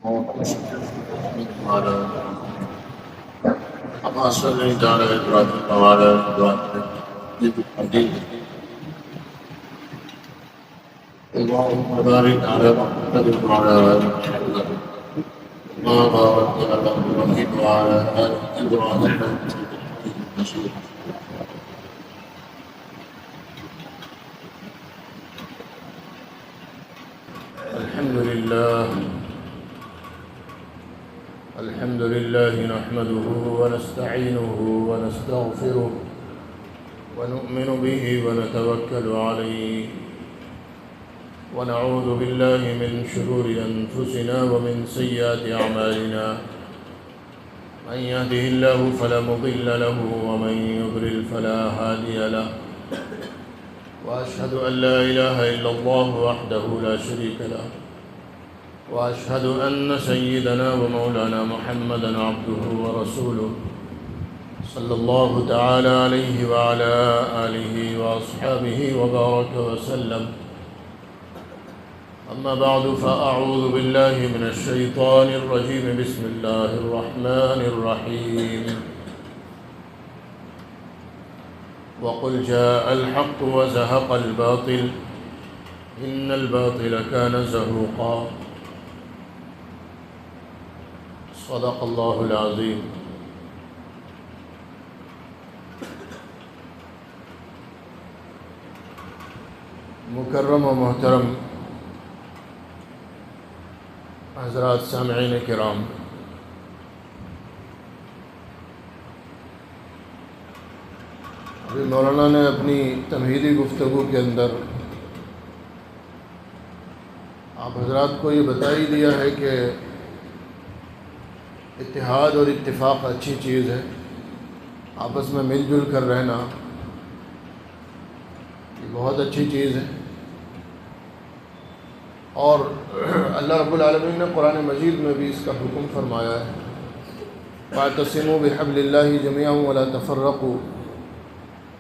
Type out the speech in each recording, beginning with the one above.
وعلى كما صليت على إبراهيم وعلى إبراهيم إنك حميد اللهم بارك على محمد وعلى آل محمد كما باركت على إبراهيم وعلى آل إبراهيم إنك حميد مجيد. الحمد لله نحمده ونستعينه ونستغفره ونؤمن به ونتوكل عليه ونعوذ بالله من شرور أنفسنا ومن سيئات أعمالنا من يهده الله فلا مضل له ومن يضلل فلا هادي له وأشهد أن لا إله إلا الله وحده لا شريك له وأشهد أن سيدنا ومولانا محمدا عبده ورسوله صلى الله تعالى عليه وعلى آله وأصحابه وبارك وسلم. أما بعد فأعوذ بالله من الشيطان الرجيم. بسم الله الرحمن الرحيم. وقل جاء الحق وزهق الباطل إن الباطل كان زهوقا. صدق اللہ العظیم. مکرم و محترم حضرات سامعین کرام، ابھی مولانا نے اپنی تمہیدی گفتگو کے اندر آپ حضرات کو یہ بتا ہی دیا ہے کہ اتحاد اور اتفاق اچھی چیز ہے، آپس میں مل جل کر رہنا یہ بہت اچھی چیز ہے. اور اللہ رب العالمین نے قرآن مجید میں بھی اس کا حکم فرمایا ہے، واعتصموا بحبل اللہ جميعا ولا تفرقوا.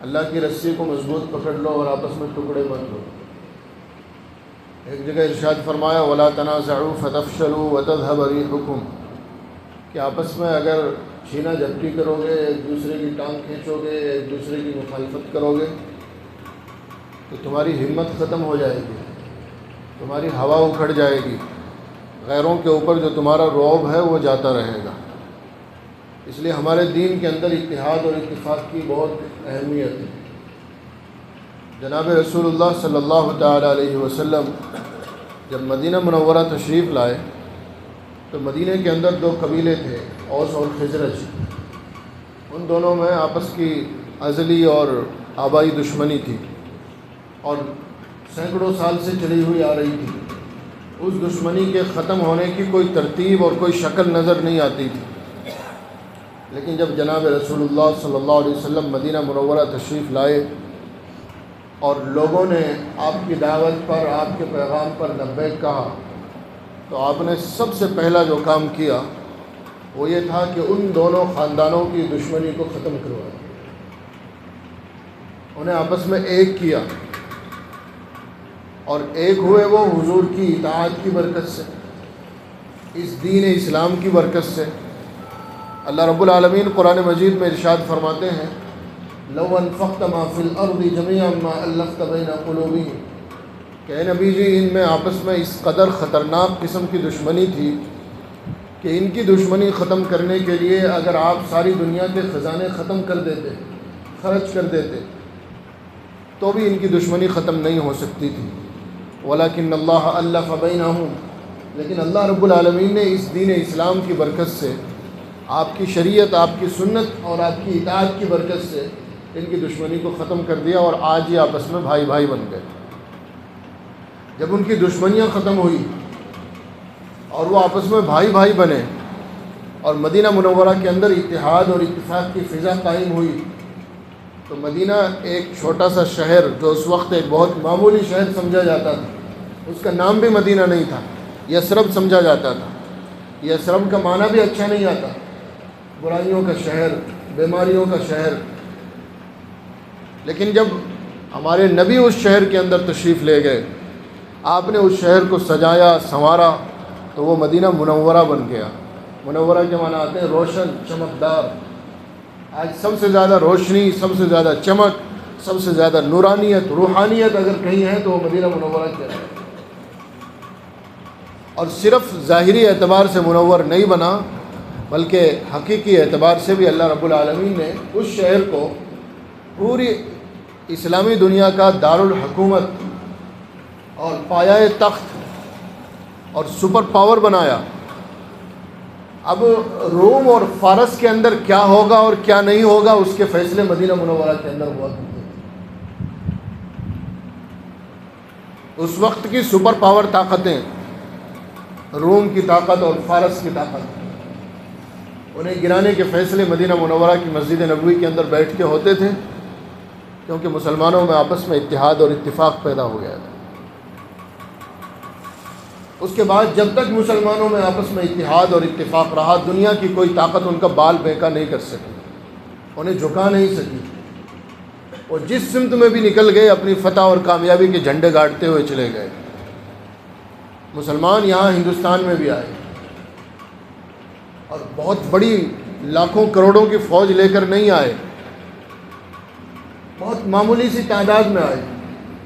اللہ کی رسی کو مضبوط پکڑ لو اور آپس میں ٹکڑے مت لو. ایک جگہ ارشاد فرمایا ولا تنازعوا فتفشلوا وتذهب ريحكم، کہ آپس میں اگر چھینا جھپٹی کرو گے، ایک دوسرے کی ٹانگ کھینچو گے، ایک دوسرے کی مخالفت کرو گے تو تمہاری ہمت ختم ہو جائے گی، تمہاری ہوا اکھڑ جائے گی، غیروں کے اوپر جو تمہارا رعب ہے وہ جاتا رہے گا. اس لیے ہمارے دین کے اندر اتحاد اور اتفاق کی بہت اہمیت ہے. جناب رسول اللہ صلی اللہ تعالی علیہ وسلم جب مدینہ منورہ تشریف لائے تو مدینہ کے اندر دو قبیلے تھے، اوس اور خزرج. ان دونوں میں آپس کی ازلی اور آبائی دشمنی تھی اور سینکڑوں سال سے چلی ہوئی آ رہی تھی. اس دشمنی کے ختم ہونے کی کوئی ترتیب اور کوئی شکل نظر نہیں آتی تھی. لیکن جب جناب رسول اللہ صلی اللہ علیہ وسلم مدینہ منورہ تشریف لائے اور لوگوں نے آپ کی دعوت پر، آپ کے پیغام پر لبیک کہا، تو آپ نے سب سے پہلا جو کام کیا وہ یہ تھا کہ ان دونوں خاندانوں کی دشمنی کو ختم کروایا، انہیں آپس میں ایک کیا. اور ایک ہوئے وہ حضور کی اطاعت کی برکت سے، اس دین اسلام کی برکت سے. اللہ رب العالمین قرآن مجید میں ارشاد فرماتے ہیں لو انفقت ما فی الارض جميعا ما الفت بین قلوبہم، کہ اے نبی جی ان میں آپس میں اس قدر خطرناک قسم کی دشمنی تھی کہ ان کی دشمنی ختم کرنے کے لیے اگر آپ ساری دنیا کے خزانے ختم کر دیتے، خرچ کر دیتے، تو بھی ان کی دشمنی ختم نہیں ہو سکتی تھی. ولیکن اللہ الف بینہم، لیکن اللہ رب العالمین نے اس دین اسلام کی برکت سے، آپ کی شریعت، آپ کی سنت اور آپ کی اطاعت کی برکت سے ان کی دشمنی کو ختم کر دیا اور آج یہ آپس میں بھائی بھائی بن گئے. جب ان کی دشمنیاں ختم ہوئی اور وہ آپس میں بھائی بھائی بنے اور مدینہ منورہ کے اندر اتحاد اور اتفاق کی فضا قائم ہوئی، تو مدینہ ایک چھوٹا سا شہر جو اس وقت ایک بہت معمولی شہر سمجھا جاتا تھا، اس کا نام بھی مدینہ نہیں تھا، یثرب سمجھا جاتا تھا. یثرب کا معنی بھی اچھا نہیں آتا، برائیوں کا شہر، بیماریوں کا شہر. لیکن جب ہمارے نبی اس شہر کے اندر تشریف لے گئے، آپ نے اس شہر کو سجایا، سنوارا تو وہ مدینہ منورہ بن گیا۔ منورہ کے معنی آتے ہیں روشن، چمکدار۔ آج سب سے زیادہ روشنی، سب سے زیادہ چمک، سب سے زیادہ نورانیت، روحانیت اگر کہیں ہے تو وہ مدینہ منورہ کے ہے۔ اور صرف ظاہری اعتبار سے منور نہیں بنا، بلکہ حقیقی اعتبار سے بھی اللہ رب العالمین نے اس شہر کو پوری اسلامی دنیا کا دارالحکومت اور پایۂ تخت اور سپر پاور بنایا۔ اب روم اور فارس کے اندر کیا ہوگا اور کیا نہیں ہوگا، اس کے فیصلے مدینہ منورہ کے اندر ہوا کرتے تھے۔ اس وقت کی سپر پاور طاقتیں، روم کی طاقت اور فارس کی طاقت، انہیں گرانے کے فیصلے مدینہ منورہ کی مسجد نبوی کے اندر بیٹھ کے ہوتے تھے، کیونکہ مسلمانوں میں آپس میں اتحاد اور اتفاق پیدا ہو گیا تھا۔ اس کے بعد جب تک مسلمانوں میں آپس میں اتحاد اور اتفاق رہا، دنیا کی کوئی طاقت ان کا بال بیکا نہیں کر سکی، انہیں جھکا نہیں سکی۔ وہ جس سمت میں بھی نکل گئے اپنی فتح اور کامیابی کے جھنڈے گاڑتے ہوئے چلے گئے۔ مسلمان یہاں ہندوستان میں بھی آئے اور بہت بڑی لاکھوں کروڑوں کی فوج لے کر نہیں آئے، بہت معمولی سی تعداد میں آئے،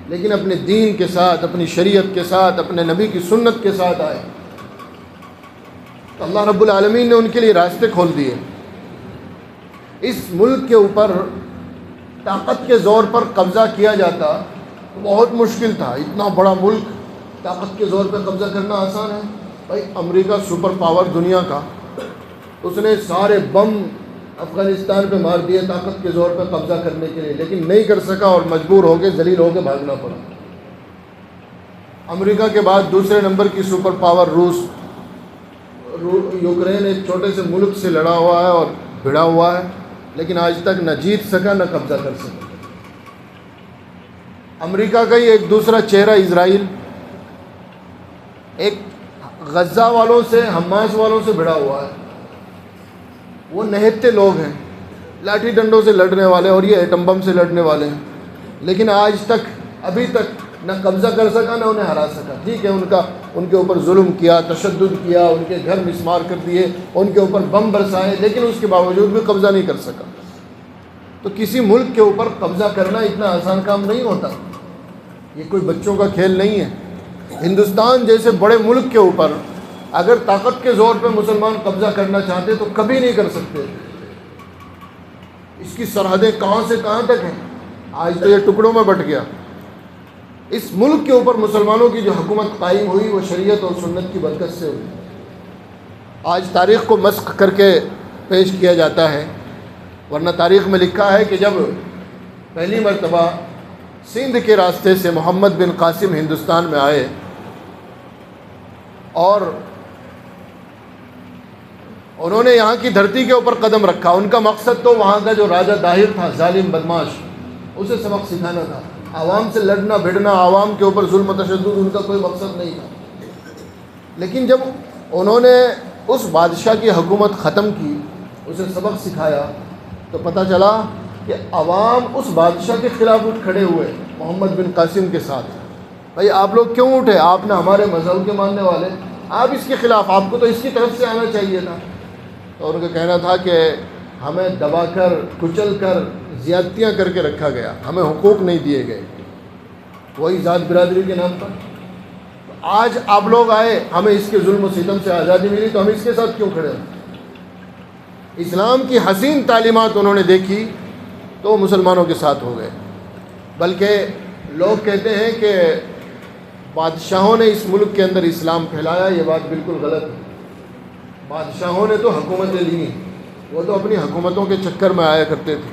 لیکن اپنے دین کے ساتھ، اپنی شریعت کے ساتھ، اپنے نبی کی سنت کے ساتھ آئے۔ تو اللہ رب العالمین نے ان کے لیے راستے کھول دیے۔ اس ملک کے اوپر طاقت کے زور پر قبضہ کیا جاتا تو بہت مشکل تھا۔ اتنا بڑا ملک طاقت کے زور پہ قبضہ کرنا آسان ہے؟ بھائی امریکہ سپر پاور دنیا کا، اس نے سارے بم افغانستان پہ مار دیے طاقت کے زور پہ قبضہ کرنے کے لیے، لیکن نہیں کر سکا اور مجبور ہو کے ذلیل ہو کے بھاگنا پڑا۔ امریکہ کے بعد دوسرے نمبر کی سپر پاور روس، یوکرین ایک چھوٹے سے ملک سے لڑا ہوا ہے اور بھڑا ہوا ہے، لیکن آج تک نہ جیت سکا نہ قبضہ کر سکا۔ امریکہ کا ہی ایک دوسرا چہرہ اسرائیل، ایک غزہ والوں سے، حماس والوں سے بھڑا ہوا ہے۔ وہ نہتے لوگ ہیں، لاٹھی ڈنڈوں سے لڑنے والے، اور یہ ایٹم بم سے لڑنے والے ہیں، لیکن آج تک، ابھی تک نہ قبضہ کر سکا نہ انہیں ہرا سکا۔ ٹھیک ہے، ان کے اوپر ظلم کیا، تشدد کیا، ان کے گھر مسمار کر دیے، ان کے اوپر بم برسائے، لیکن اس کے باوجود بھی قبضہ نہیں کر سکا۔ تو کسی ملک کے اوپر قبضہ کرنا اتنا آسان کام نہیں ہوتا، یہ کوئی بچوں کا کھیل نہیں ہے۔ ہندوستان جیسے بڑے ملک کے اوپر اگر طاقت کے زور پہ مسلمان قبضہ کرنا چاہتے تو کبھی نہیں کر سکتے۔ اس کی سرحدیں کہاں سے کہاں تک ہیں، آج تو یہ ٹکڑوں میں بٹ گیا۔ اس ملک کے اوپر مسلمانوں کی جو حکومت قائم ہوئی وہ شریعت اور سنت کی برکت سے ہوئی۔ آج تاریخ کو مسخ کر کے پیش کیا جاتا ہے، ورنہ تاریخ میں لکھا ہے کہ جب پہلی مرتبہ سندھ کے راستے سے محمد بن قاسم ہندوستان میں آئے اور انہوں نے یہاں کی دھرتی کے اوپر قدم رکھا، ان کا مقصد تو وہاں کا جو راجہ داہر تھا، ظالم بدماش، اسے سبق سکھانا تھا۔ عوام سے لڑنا بھڑنا، عوام کے اوپر ظلم و تشدد ان کا کوئی مقصد نہیں تھا۔ لیکن جب انہوں نے اس بادشاہ کی حکومت ختم کی، اسے سبق سکھایا، تو پتہ چلا کہ عوام اس بادشاہ کے خلاف اٹھ کھڑے ہوئے محمد بن قاسم کے ساتھ۔ بھائی آپ لوگ کیوں اٹھے؟ آپ نے ہمارے مذہب کے ماننے والے، آپ اس کے خلاف، آپ کو تو اس کی طرف سے آنا چاہیے تھا۔ تو ان کا کہنا تھا کہ ہمیں دبا کر، کچل کر، زیادتیاں کر کے رکھا گیا، ہمیں حقوق نہیں دیے گئے، وہی ذات برادری کے نام پر۔ آج آپ لوگ آئے، ہمیں اس کے ظلم و ستم سے آزادی ملی، تو ہم اس کے ساتھ کیوں کھڑے ہیں؟ اسلام کی حسین تعلیمات انہوں نے دیکھی تو وہ مسلمانوں کے ساتھ ہو گئے۔ بلکہ لوگ کہتے ہیں کہ بادشاہوں نے اس ملک کے اندر اسلام پھیلایا، یہ بات بالکل غلط ہے۔ بادشاہوں نے تو حکومتیں لیں، وہ تو اپنی حکومتوں کے چکر میں آیا کرتے تھے۔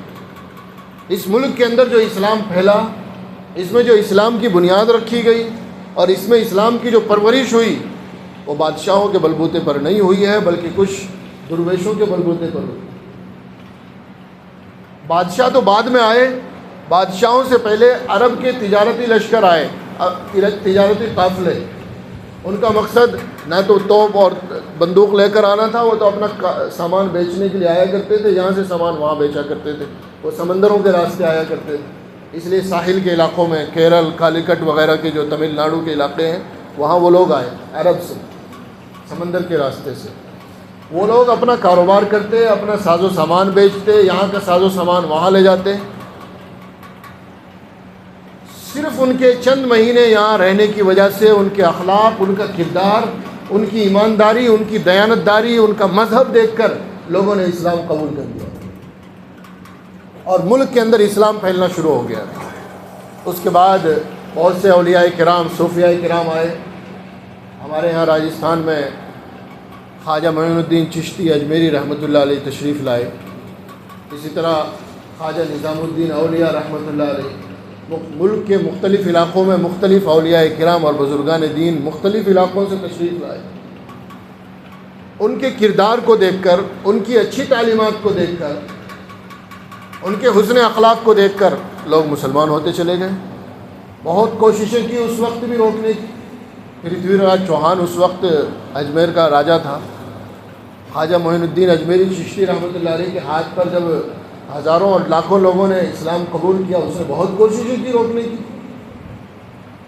اس ملک کے اندر جو اسلام پھیلا، اس میں جو اسلام کی بنیاد رکھی گئی اور اس میں اسلام کی جو پرورش ہوئی، وہ بادشاہوں کے بلبوتے پر نہیں ہوئی ہے، بلکہ کچھ درویشوں کے بلبوتے پر ہوئی۔ بادشاہ تو بعد میں آئے، بادشاہوں سے پہلے عرب کے تجارتی لشکر آئے، تجارتی قافلے۔ ان کا مقصد نہ تو توپ اور بندوق لے کر آنا تھا، وہ تو اپنا سامان بیچنے کے لیے آیا کرتے تھے، یہاں سے سامان وہاں بیچا کرتے تھے، وہ سمندروں کے راستے آیا کرتے تھے۔ اس لیے ساحل کے علاقوں میں، کیرل، کالیکٹ وغیرہ کے جو تمل ناڈو کے علاقے ہیں، وہاں وہ لوگ آئے عرب سے۔ سمندر کے راستے سے۔ وہ لوگ اپنا کاروبار کرتے، اپنا ساز و سامان بیچتے، یہاں کا ساز و سامان وہاں لے جاتے۔ صرف ان کے چند مہینے یہاں رہنے کی وجہ سے ان کے اخلاق، ان کا کردار، ان کی ایمانداری، ان کی دیانتداری، ان کا مذہب دیکھ کر لوگوں نے اسلام قبول کر لیا اور ملک کے اندر اسلام پھیلنا شروع ہو گیا۔ اس کے بعد بہت سے اولیاء کرام، صوفیاء کرام آئے۔ ہمارے یہاں راجستھان میں خواجہ معین الدین چشتی اجمیری رحمۃ اللہ علیہ تشریف لائے۔ اسی طرح خواجہ نظام الدین اولیاء رحمۃ اللہ علیہ ملک کے مختلف علاقوں میں مختلف اولیاء کرام اور بزرگان دین مختلف علاقوں سے تشریف لائے۔ ان کے کردار کو دیکھ کر، ان کی اچھی تعلیمات کو دیکھ کر، ان کے حسن اخلاق کو دیکھ کر لوگ مسلمان ہوتے چلے گئے۔ بہت کوششیں کی اس وقت بھی روکنے کی۔ پرتھوی راج چوہان اس وقت اجمیر کا راجہ تھا۔ خواجہ معین الدین اجمیری چشتی رحمۃ اللہ علیہ کے ہاتھ پر جب ہزاروں اور لاکھوں لوگوں نے اسلام قبول کیا، اس نے بہت کوششیں کی روکنے کی،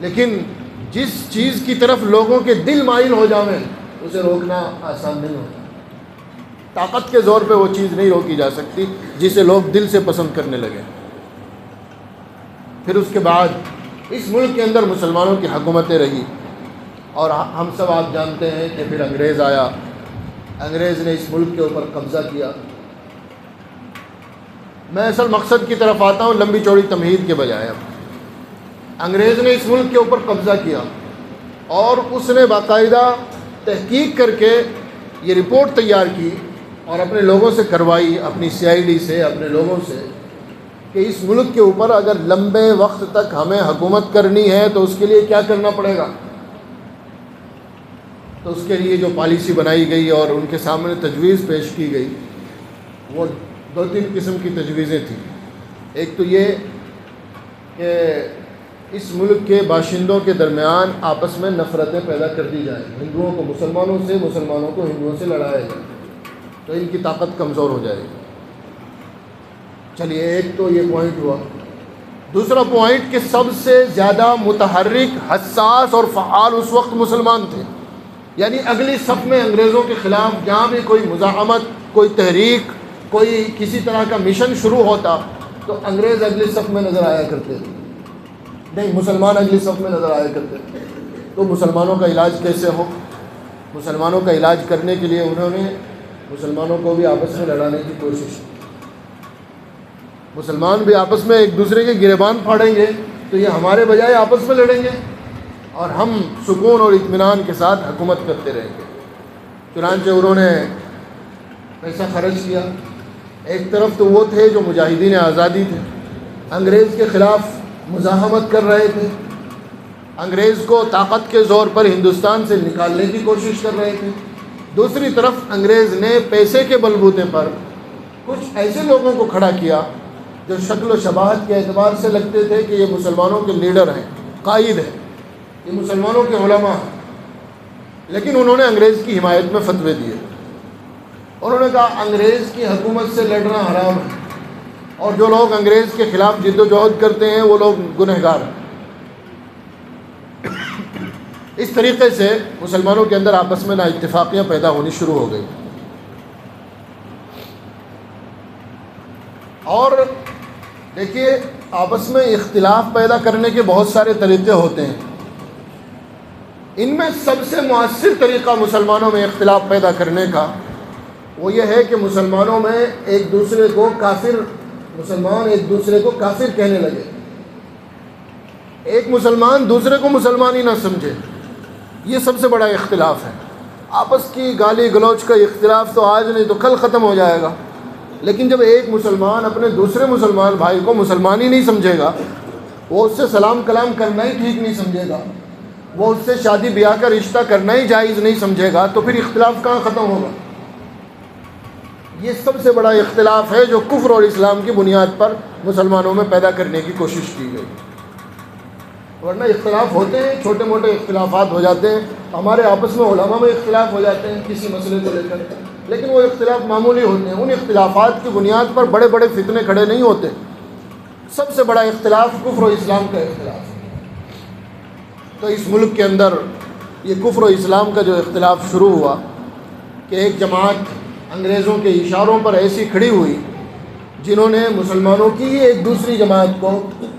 لیکن جس چیز کی طرف لوگوں کے دل مائل ہو جاویں اسے روکنا آسان نہیں ہوتا۔ طاقت کے زور پہ وہ چیز نہیں روکی جا سکتی جسے لوگ دل سے پسند کرنے لگے۔ پھر اس کے بعد اس ملک کے اندر مسلمانوں کی حکومتیں رہی، اور ہم سب آپ جانتے ہیں کہ پھر انگریز آیا۔ انگریز نے اس ملک کے اوپر قبضہ کیا۔ میں اصل مقصد کی طرف آتا ہوں، لمبی چوڑی تمہید کے بجائے۔ اب انگریز نے اس ملک کے اوپر قبضہ کیا اور اس نے باقاعدہ تحقیق کر کے یہ رپورٹ تیار کی اور اپنے لوگوں سے کروائی، اپنی CID سے، اپنے لوگوں سے، کہ اس ملک کے اوپر اگر لمبے وقت تک ہمیں حکومت کرنی ہے تو اس کے لیے کیا کرنا پڑے گا۔ تو اس کے لیے جو پالیسی بنائی گئی اور ان کے سامنے تجویز پیش کی گئی، وہ 2-3 قسم کی تجویزیں تھیں۔ ایک تو یہ کہ اس ملک کے باشندوں کے درمیان آپس میں نفرتیں پیدا کر دی جائیں، ہندوؤں کو مسلمانوں سے، مسلمانوں کو ہندوؤں سے لڑایا جائے، تو ان کی طاقت کمزور ہو جائے گی۔ چلیے، ایک تو یہ پوائنٹ ہوا۔ دوسرا پوائنٹ کہ سب سے زیادہ متحرک، حساس اور فعال اس وقت مسلمان تھے، یعنی اگلی صف میں انگریزوں کے خلاف جہاں بھی کوئی مزاحمت، کوئی تحریک، کوئی کسی طرح کا مشن شروع ہوتا تو انگریز اگلی صف میں نظر آیا کرتے تھے، نہیں مسلمان اگلی صف میں نظر آیا کرتے تھے۔ تو مسلمانوں کا علاج کیسے ہو؟ مسلمانوں کا علاج کرنے کے لیے انہوں نے مسلمانوں کو بھی آپس میں لڑانے کی کوشش کی۔ مسلمان بھی آپس میں ایک دوسرے کے گریبان پھاڑیں گے تو یہ ہمارے بجائے آپس میں لڑیں گے اور ہم سکون اور اطمینان کے ساتھ حکومت کرتے رہیں گے۔ چنانچہ انہوں نے پیسہ خرچ کیا۔ ایک طرف تو وہ تھے جو مجاہدین آزادی تھے، انگریز کے خلاف مزاحمت کر رہے تھے، انگریز کو طاقت کے زور پر ہندوستان سے نکالنے کی کوشش کر رہے تھے۔ دوسری طرف انگریز نے پیسے کے بلبوتے پر کچھ ایسے لوگوں کو کھڑا کیا جو شکل و شباہت کے اعتبار سے لگتے تھے کہ یہ مسلمانوں کے لیڈر ہیں، قائد ہیں، یہ مسلمانوں کے علماء ہیں، لیکن انہوں نے انگریز کی حمایت میں فتوے دیے۔ انہوں نے کہا انگریز کی حکومت سے لڑنا حرام ہے اور جو لوگ انگریز کے خلاف جد و جہد کرتے ہیں وہ لوگ گنہگار ہیں۔ اس طریقے سے مسلمانوں کے اندر آپس میں نااتفاقیاں پیدا ہونی شروع ہو گئی۔ اور دیکھیے، آپس میں اختلاف پیدا کرنے کے بہت سارے طریقے ہوتے ہیں۔ ان میں سب سے مؤثر طریقہ مسلمانوں میں اختلاف پیدا کرنے کا وہ یہ ہے کہ مسلمانوں میں ایک دوسرے کو کافر، مسلمان ایک دوسرے کو کافر کہنے لگے، ایک مسلمان دوسرے کو مسلمان ہی نہ سمجھے۔ یہ سب سے بڑا اختلاف ہے۔ آپس کی گالی گلوچ کا اختلاف تو آج نہیں تو کل ختم ہو جائے گا، لیکن جب ایک مسلمان اپنے دوسرے مسلمان بھائی کو مسلمان ہی نہیں سمجھے گا، وہ اس سے سلام کلام کرنا ہی ٹھیک نہیں سمجھے گا، وہ اس سے شادی بیاہ کا رشتہ کرنا ہی جائز نہیں سمجھے گا، تو پھر اختلاف کہاں ختم ہوگا؟ یہ سب سے بڑا اختلاف ہے جو کفر اور اسلام کی بنیاد پر مسلمانوں میں پیدا کرنے کی کوشش کی گئی۔ ورنہ اختلاف ہوتے ہیں، چھوٹے موٹے اختلافات ہو جاتے ہیں، ہمارے آپس میں علماء میں اختلاف ہو جاتے ہیں کسی مسئلے کو لے کر، لیکن وہ اختلاف معمولی ہوتے ہیں۔ ان اختلافات کی بنیاد پر بڑے بڑے فتنے کھڑے نہیں ہوتے۔ سب سے بڑا اختلاف کفر و اسلام کا اختلاف ہے۔ تو اس ملک کے اندر یہ کفر و اسلام کا جو اختلاف شروع ہوا کہ ایک جماعت انگریزوں کے اشاروں پر ایسی کھڑی ہوئی جنہوں نے مسلمانوں کی ہی ایک دوسری جماعت کو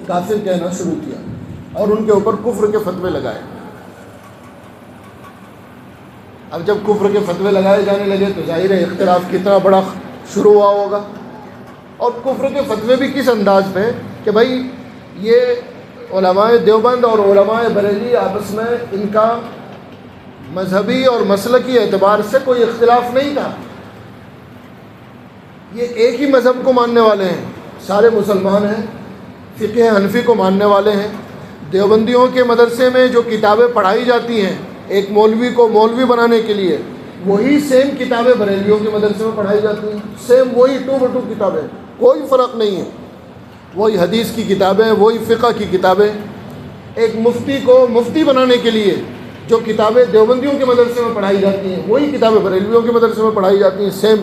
کافر کہنا شروع کیا اور ان کے اوپر کفر کے فتوے لگائے۔ اب جب کفر کے فتوے لگائے جانے لگے تو ظاہر ہے اختلاف کتنا بڑا شروع ہوا ہوگا، اور کفر کے فتوے بھی کس انداز پہ کہ بھائی یہ علماء دیوبند اور علماء بریلی آپس میں ان کا مذہبی اور مسلکی اعتبار سے کوئی اختلاف نہیں تھا، یہ ایک ہی مذہب کو ماننے والے ہیں، سارے مسلمان ہیں، فقہ حنفی کو ماننے والے ہیں۔ دیوبندیوں کے مدرسے میں جو کتابیں پڑھائی جاتی ہیں ایک مولوی کو مولوی بنانے کے لیے، وہی سیم کتابیں بریلیوں کے مدرسے میں پڑھائی جاتی ہیں، سیم وہی 2 کتابیں، کوئی فرق نہیں ہے، وہی حدیث کی کتابیں، وہی فقہ کی کتابیں۔ ایک مفتی کو مفتی بنانے کے لیے جو کتابیں دیوبندیوں کے مدرسے میں پڑھائی جاتی ہیں وہی کتابیں بریلیوں کے مدرسے میں پڑھائی جاتی ہیں، سیم،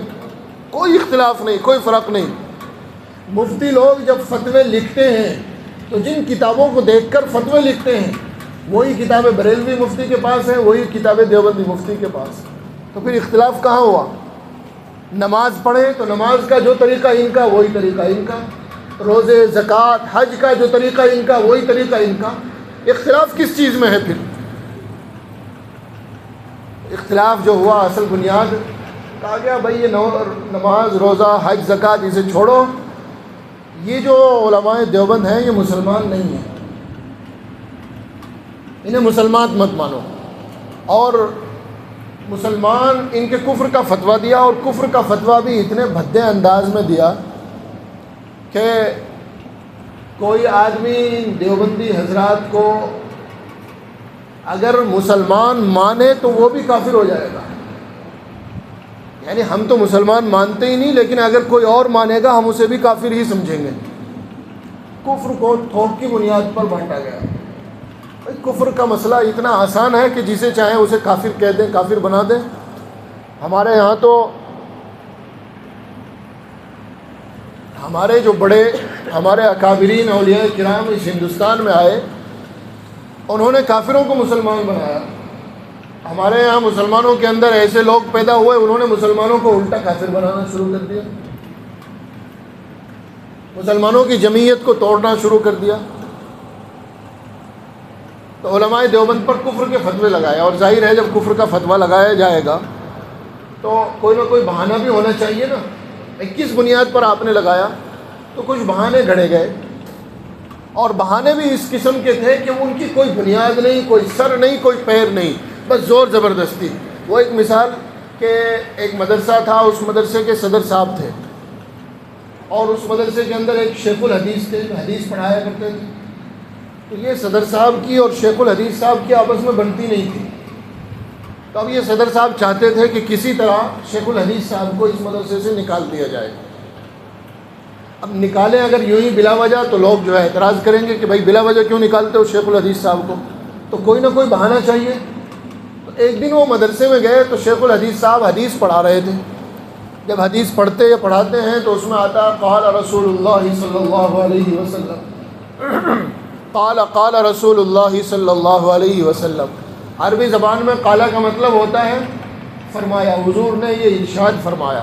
کوئی اختلاف نہیں، کوئی فرق نہیں۔ مفتی لوگ جب فتوے لکھتے ہیں تو جن کتابوں کو دیکھ کر فتوے لکھتے ہیں وہی کتابیں بریلوی مفتی کے پاس ہیں، وہی کتابیں دیوبندی مفتی کے پاس، تو پھر اختلاف کہاں ہوا؟ نماز پڑھیں تو نماز کا جو طریقہ ان کا وہی طریقہ ان کا، روزے، زکوٰۃ، حج کا جو طریقہ ان کا وہی طریقہ ان کا، اختلاف کس چیز میں ہے؟ پھر اختلاف جو ہوا اصل بنیاد کہا گیا بھائی یہ نماز، روزہ، حج، زکوٰۃ اسے چھوڑو، یہ جو علماء دیوبند ہیں یہ مسلمان نہیں ہیں، انہیں مسلمان مت مانو، اور مسلمان ان کے کفر کا فتویٰ دیا، اور کفر کا فتویٰ بھی اتنے بھدے انداز میں دیا کہ کوئی آدمی دیوبندی حضرات کو اگر مسلمان مانے تو وہ بھی کافر ہو جائے گا، یعنی ہم تو مسلمان مانتے ہی نہیں، لیکن اگر کوئی اور مانے گا ہم اسے بھی کافر ہی سمجھیں گے۔ کفر کو تھوک کی بنیاد پر بانٹا گیا۔ کفر کا مسئلہ اتنا آسان ہے کہ جسے چاہیں اسے کافر کہہ دیں، کافر بنا دیں۔ ہمارے یہاں تو ہمارے جو بڑے ہمارے اکابرین اولیاء کرام اس ہندوستان میں آئے، انہوں نے کافروں کو مسلمان بنایا۔ ہمارے یہاں مسلمانوں کے اندر ایسے لوگ پیدا ہوئے، انہوں نے مسلمانوں کو الٹا کافر بنانا شروع کر دیا، مسلمانوں کی جمعیت کو توڑنا شروع کر دیا۔ تو علماء دیوبند پر کفر کے فتوے لگائے، اور ظاہر ہے جب کفر کا فتویٰ لگایا جائے گا تو کوئی نہ کوئی بہانہ بھی ہونا چاہیے نا، کس بنیاد پر آپ نے لگایا؟ تو کچھ بہانے گھڑے گئے، اور بہانے بھی اس قسم کے تھے کہ ان کی کوئی بنیاد نہیں، کوئی سر نہیں، کوئی پیر نہیں، بس زور زبردستی۔ وہ ایک مثال کہ ایک مدرسہ تھا، اس مدرسے کے صدر صاحب تھے، اور اس مدرسے کے اندر ایک شیخ الحدیث تھے جو حدیث پڑھایا کرتے تھے۔ تو یہ صدر صاحب کی اور شیخ الحدیث صاحب کی آپس میں بنتی نہیں تھی، تو اب یہ صدر صاحب چاہتے تھے کہ کسی طرح شیخ الحدیث صاحب کو اس مدرسے سے نکال دیا جائے۔ اب نکالیں اگر یوں ہی بلا وجہ تو لوگ جو ہے اعتراض کریں گے کہ بھائی بلا وجہ کیوں نکالتے ہو شیخ الحدیث صاحب کو، تو کوئی نہ کوئی بہانہ چاہیے۔ تو ایک دن وہ مدرسے میں گئے تو شیخ الحدیث صاحب حدیث پڑھا رہے تھے۔ جب حدیث پڑھتے یا پڑھاتے ہیں تو اس میں آتا قال رسول اللہ صلی اللہ علیہ وسلم، قال رسول اللہ صلی اللہ علیہ وسلم۔ عربی زبان میں قال کا مطلب ہوتا ہے فرمایا، حضور نے یہ ارشاد فرمایا۔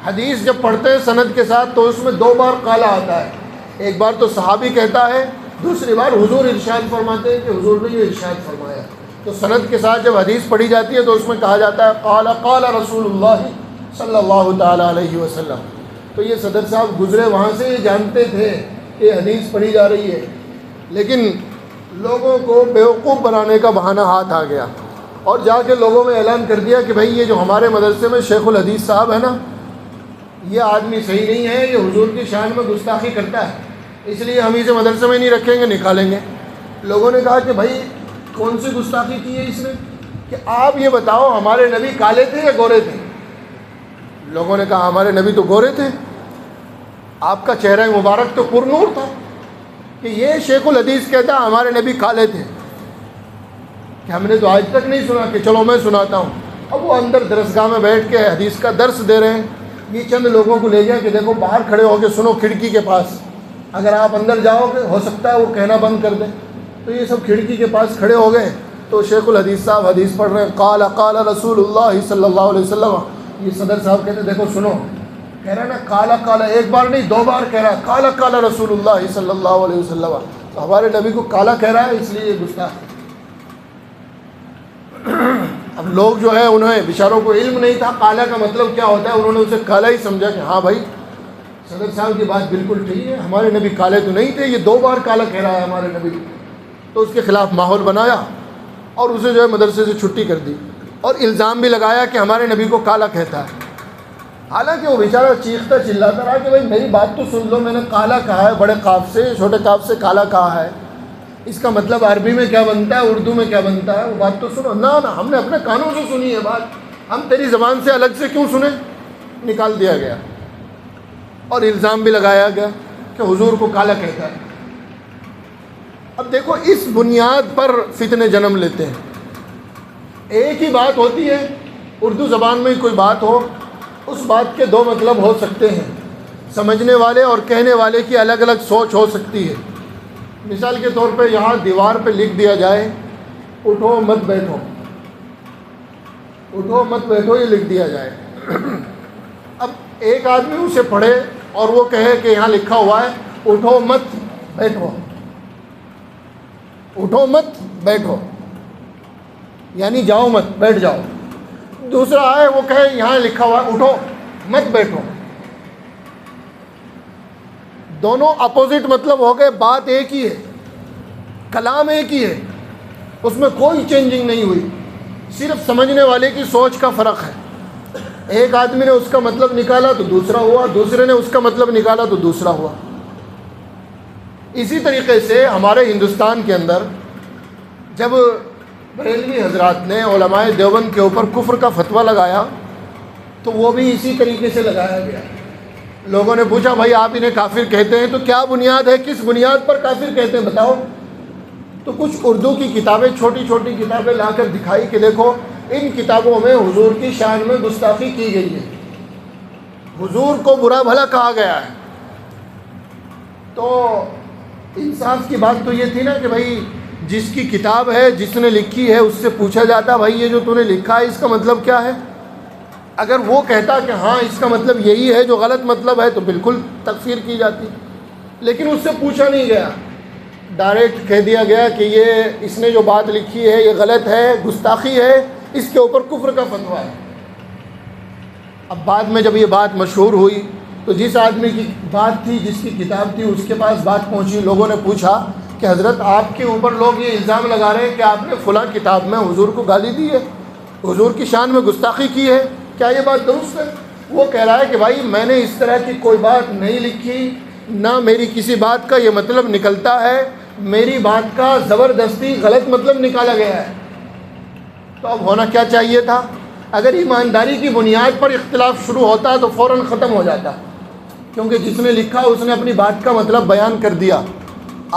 حدیث جب پڑھتے ہیں سند کے ساتھ تو اس میں 2 بار قال آتا ہے، ایک بار تو صحابی کہتا ہے، دوسری بار حضور ارشاد فرماتے ہیں کہ حضور نے یہ ارشاد فرمایا۔ تو سند کے ساتھ جب حدیث پڑھی جاتی ہے تو اس میں کہا جاتا ہے قال رسول اللہ صلی اللہ تعالیٰ علیہ وسلم۔ تو یہ صدر صاحب گزرے وہاں سے، یہ جانتے تھے کہ حدیث پڑھی جا رہی ہے، لیکن لوگوں کو بیوقوف بنانے کا بہانہ ہاتھ آ گیا، اور جا کے لوگوں میں اعلان کر دیا کہ بھائی یہ جو ہمارے مدرسے میں شیخ الحدیث صاحب ہے نا، یہ آدمی صحیح نہیں ہے، یہ حضور کی شان میں گستاخی کرتا ہے، اس لیے ہم اسے مدرسے میں نہیں رکھیں گے، نکالیں گے۔ لوگوں نے کہا کہ بھائی کون سی گستاخی کی ہے اس نے، کہ آپ یہ بتاؤ ہمارے نبی کالے تھے یا گورے تھے؟ لوگوں نے کہا ہمارے نبی تو گورے تھے، آپ کا چہرہ مبارک تو پر نور تھا، کہ یہ شیخ الحدیث کہتا ہے ہمارے نبی کالے تھے، کہ ہم نے تو آج تک نہیں سنا، کہ چلو میں سناتا ہوں۔ اب وہ اندر درسگاہ میں بیٹھ کے حدیث کا درس دے رہے ہیں، یہ چند لوگوں کو لے گیا کہ دیکھو باہر کھڑے ہو کے سنو کھڑکی کے پاس، اگر آپ اندر جاؤ گے ہو سکتا ہے وہ کہنا بند کر دیں۔ تو یہ سب کھڑکی کے پاس کھڑے ہو گئے، تو شیخ الحدیث صاحب حدیث پڑھ رہے ہیں، قال قال رسول اللہ صلی اللہ علیہ وسلم، یہ صدر صاحب کہتے ہیں دیکھو سنو، کہہ رہا ہے نا قال قال، ایک بار نہیں 2 بار کہہ رہا ہے، قال قال رسول اللہ صلی اللہ علیہ وسلم، تو ہمارے نبی کو کالا کہہ رہا ہے، اس لیے یہ گستاخ ہے۔ اب لوگ جو ہے انہیں بیچاروں کو علم نہیں تھا کالا کا مطلب کیا ہوتا ہے، انہوں نے اسے کالا ہی سمجھا کہ ہاں بھائی صدر صاحب کی بات بالکل ٹھیک ہے، ہمارے نبی کالے تو نہیں تھے، یہ 2 بار کالا کہہ رہا ہے ہمارے نبی، تو اس کے خلاف ماحول بنایا اور اسے جو ہے مدرسے سے چھٹی کر دی، اور الزام بھی لگایا کہ ہمارے نبی کو کالا کہتا ہے۔ حالانکہ وہ بیچارہ چیختا چلاتا رہا کہ بھائی میری بات تو سن لو، میں نے کالا کہا ہے بڑے قاف سے، چھوٹے قاف سے کالا کہا ہے، اس کا مطلب عربی میں کیا بنتا ہے، اردو میں کیا بنتا ہے، وہ بات تو سنو۔ نہ ہم نے اپنے کانوں سے سنی ہے بات، ہم تیری زبان سے الگ سے کیوں سنیں؟ نکال دیا گیا اور الزام بھی لگایا گیا کہ حضور کو کالا کہتا ہے۔ اب دیکھو اس بنیاد پر فتنے جنم لیتے ہیں۔ ایک ہی بات ہوتی ہے، اردو زبان میں کوئی بات ہو، اس بات کے 2 مطلب ہو سکتے ہیں، سمجھنے والے اور کہنے والے کی الگ الگ سوچ ہو سکتی ہے۔ مثال کے طور پہ یہاں دیوار پہ لکھ دیا جائے اٹھو مت بیٹھو، اٹھو مت بیٹھو، یہ لکھ دیا جائے۔ اب ایک آدمی اسے پڑھے اور وہ کہے کہ یہاں لکھا ہوا ہے اٹھو مت بیٹھو، اٹھو مت بیٹھو یعنی جاؤ مت، بیٹھ جاؤ۔ دوسرا آئے وہ کہے یہاں لکھا ہوا ہے اٹھو مت بیٹھو، دونوں اپوزٹ مطلب ہو گئے، بات ایک ہی ہے، کلام ایک ہی ہے، اس میں کوئی چینجنگ نہیں ہوئی، صرف سمجھنے والے کی سوچ کا فرق ہے۔ ایک آدمی نے اس کا مطلب نکالا تو دوسرا ہوا، دوسرے نے اس کا مطلب نکالا تو دوسرا ہوا۔ اسی طریقے سے ہمارے ہندوستان کے اندر جب بریلوی حضرات نے علماء دیوبند کے اوپر کفر کا فتویٰ لگایا تو وہ بھی اسی طریقے سے لگایا گیا۔ لوگوں نے پوچھا بھائی آپ انہیں کافر کہتے ہیں تو کیا بنیاد ہے، کس بنیاد پر کافر کہتے ہیں بتاؤ؟ تو کچھ اردو کی کتابیں، چھوٹی چھوٹی کتابیں لا کر دکھائی کہ دیکھو ان کتابوں میں حضور کی شان میں گستاخی کی گئی ہے، حضور کو برا بھلا کہا گیا ہے۔ تو انصاف کی بات تو یہ تھی نا کہ بھائی جس کی کتاب ہے، جس نے لکھی ہے، اس سے پوچھا جاتا بھائی یہ جو تو نے لکھا ہے اس کا مطلب کیا ہے؟ اگر وہ کہتا کہ ہاں اس کا مطلب یہی ہے جو غلط مطلب ہے تو بالکل تکفیر کی جاتی، لیکن اس سے پوچھا نہیں گیا، ڈائریکٹ کہہ دیا گیا کہ یہ اس نے جو بات لکھی ہے یہ غلط ہے، گستاخی ہے، اس کے اوپر کفر کا فتویٰ ہے۔ اب بعد میں جب یہ بات مشہور ہوئی تو جس آدمی کی بات تھی، جس کی کتاب تھی، اس کے پاس بات پہنچی، لوگوں نے پوچھا کہ حضرت آپ کے اوپر لوگ یہ الزام لگا رہے ہیں کہ آپ نے فلاں کتاب میں حضور کو گالی دی ہے، حضور کی شان میں گستاخی کی ہے، کیا یہ بات درست ہے؟ وہ کہہ رہا ہے کہ بھائی میں نے اس طرح کی کوئی بات نہیں لکھی، نہ میری کسی بات کا یہ مطلب نکلتا ہے، میری بات کا زبردستی غلط مطلب نکالا گیا ہے۔ تو اب ہونا کیا چاہیے تھا؟ اگر ایمانداری کی بنیاد پر اختلاف شروع ہوتا تو فوراً ختم ہو جاتا، کیونکہ جس نے لکھا اس نے اپنی بات کا مطلب بیان کر دیا۔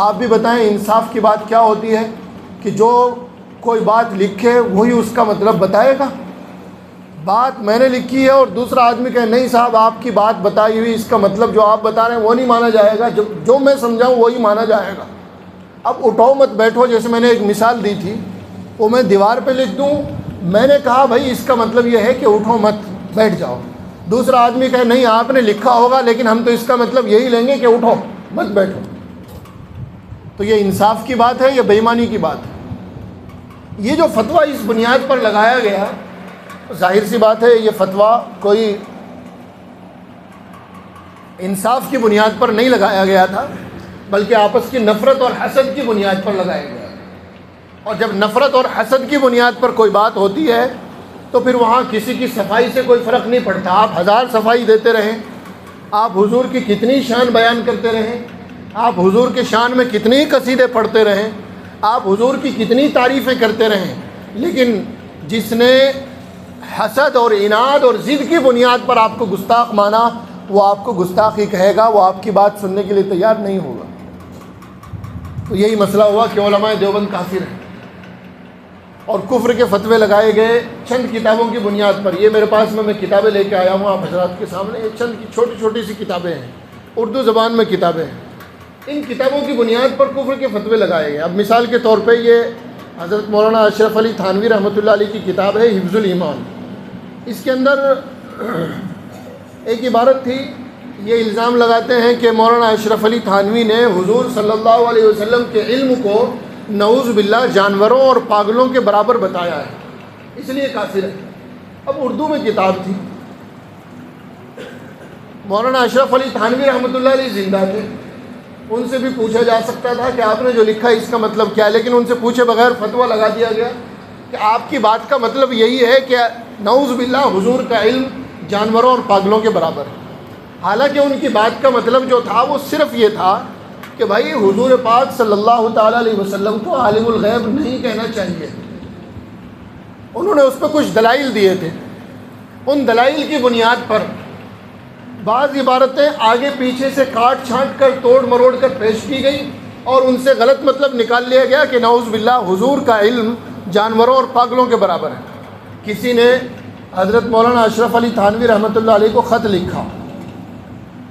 آپ بھی بتائیں انصاف کی بات کیا ہوتی ہے کہ جو کوئی بات لکھے وہی اس کا مطلب بتائے گا۔ بات میں نے لکھی ہے اور دوسرا آدمی کہے نہیں صاحب آپ کی بات بتائی ہوئی، اس کا مطلب جو آپ بتا رہے ہیں وہ نہیں مانا جائے گا، جو میں سمجھاؤں وہی مانا جائے گا۔ اب اٹھو مت بیٹھو جیسے میں نے ایک مثال دی تھی، وہ میں دیوار پہ لکھ دوں، میں نے کہا بھائی اس کا مطلب یہ ہے کہ اٹھو مت بیٹھ جاؤ، دوسرا آدمی کہے نہیں آپ نے لکھا ہوگا لیکن ہم تو اس کا مطلب یہی لیں گے کہ اٹھو مت بیٹھو، تو یہ انصاف کی بات ہے یا بے ایمانی کی بات ہے؟ یہ جو فتویٰ اس بنیاد پر لگایا گیا، ظاہر سی بات ہے یہ فتویٰ کوئی انصاف کی بنیاد پر نہیں لگایا گیا تھا، بلکہ آپس کی نفرت اور حسد کی بنیاد پر لگایا گیا۔ اور جب نفرت اور حسد کی بنیاد پر کوئی بات ہوتی ہے تو پھر وہاں کسی کی صفائی سے کوئی فرق نہیں پڑتا، آپ 1000 صفائی دیتے رہیں، آپ حضور کی کتنی شان بیان کرتے رہیں، آپ حضور کے شان میں کتنی قصیدے پڑھتے رہیں، آپ حضور کی کتنی تعریفیں کرتے رہیں، لیکن جس نے حسد اور عناد اور ضد کی بنیاد پر آپ کو گستاخ مانا وہ آپ کو گستاخ ہی کہے گا، وہ آپ کی بات سننے کے لیے تیار نہیں ہوگا۔ تو یہی مسئلہ ہوا کہ علماء دیوبند کافر ہیں اور کفر کے فتوے لگائے گئے چند کتابوں کی بنیاد پر۔ یہ میرے پاس میں کتابیں لے کے آیا ہوں آپ حضرات کے سامنے، یہ چند کی چھوٹی چھوٹی سی کتابیں ہیں، اردو زبان میں کتابیں ہیں۔ ان کتابوں کی بنیاد پر کفر کے فتوے لگائے گئے۔ اب مثال کے طور پہ یہ حضرت مولانا اشرف علی تھانوی رحمۃ اللہ علیہ کی کتاب ہے حفظ الایمان. اس کے اندر ایک عبارت تھی، یہ الزام لگاتے ہیں کہ مولانا اشرف علی تھانوی نے حضور صلی اللہ علیہ وسلم کے علم کو نعوذ باللہ جانوروں اور پاگلوں کے برابر بتایا ہے، اس لیے کافر ہے. اب اردو میں کتاب تھی، مولانا اشرف علی تھانوی رحمۃ اللہ علیہ زندہ تھے، ان سے بھی پوچھا جا سکتا تھا کہ آپ نے جو لکھا اس کا مطلب کیا ہے، لیکن ان سے پوچھے بغیر فتویٰ لگا دیا گیا کہ آپ کی بات کا مطلب یہی ہے کہ نعوذ باللہ حضور کا علم جانوروں اور پاگلوں کے برابر ہے. حالانکہ ان کی بات کا مطلب جو تھا وہ صرف یہ تھا کہ بھائی حضور پاک صلی اللہ تعالیٰ علیہ وسلم کو عالم الغیب نہیں کہنا چاہیے. انہوں نے اس پہ کچھ دلائل دیے تھے، ان دلائل کی بنیاد پر بعض عبارتیں آگے پیچھے سے کاٹ چھانٹ کر توڑ مروڑ کر پیش کی گئی اور ان سے غلط مطلب نکال لیا گیا کہ نعوذ باللہ حضور کا علم جانوروں اور پاگلوں کے برابر ہے. کسی نے حضرت مولانا اشرف علی تھانوی رحمۃ اللہ علیہ کو خط لکھا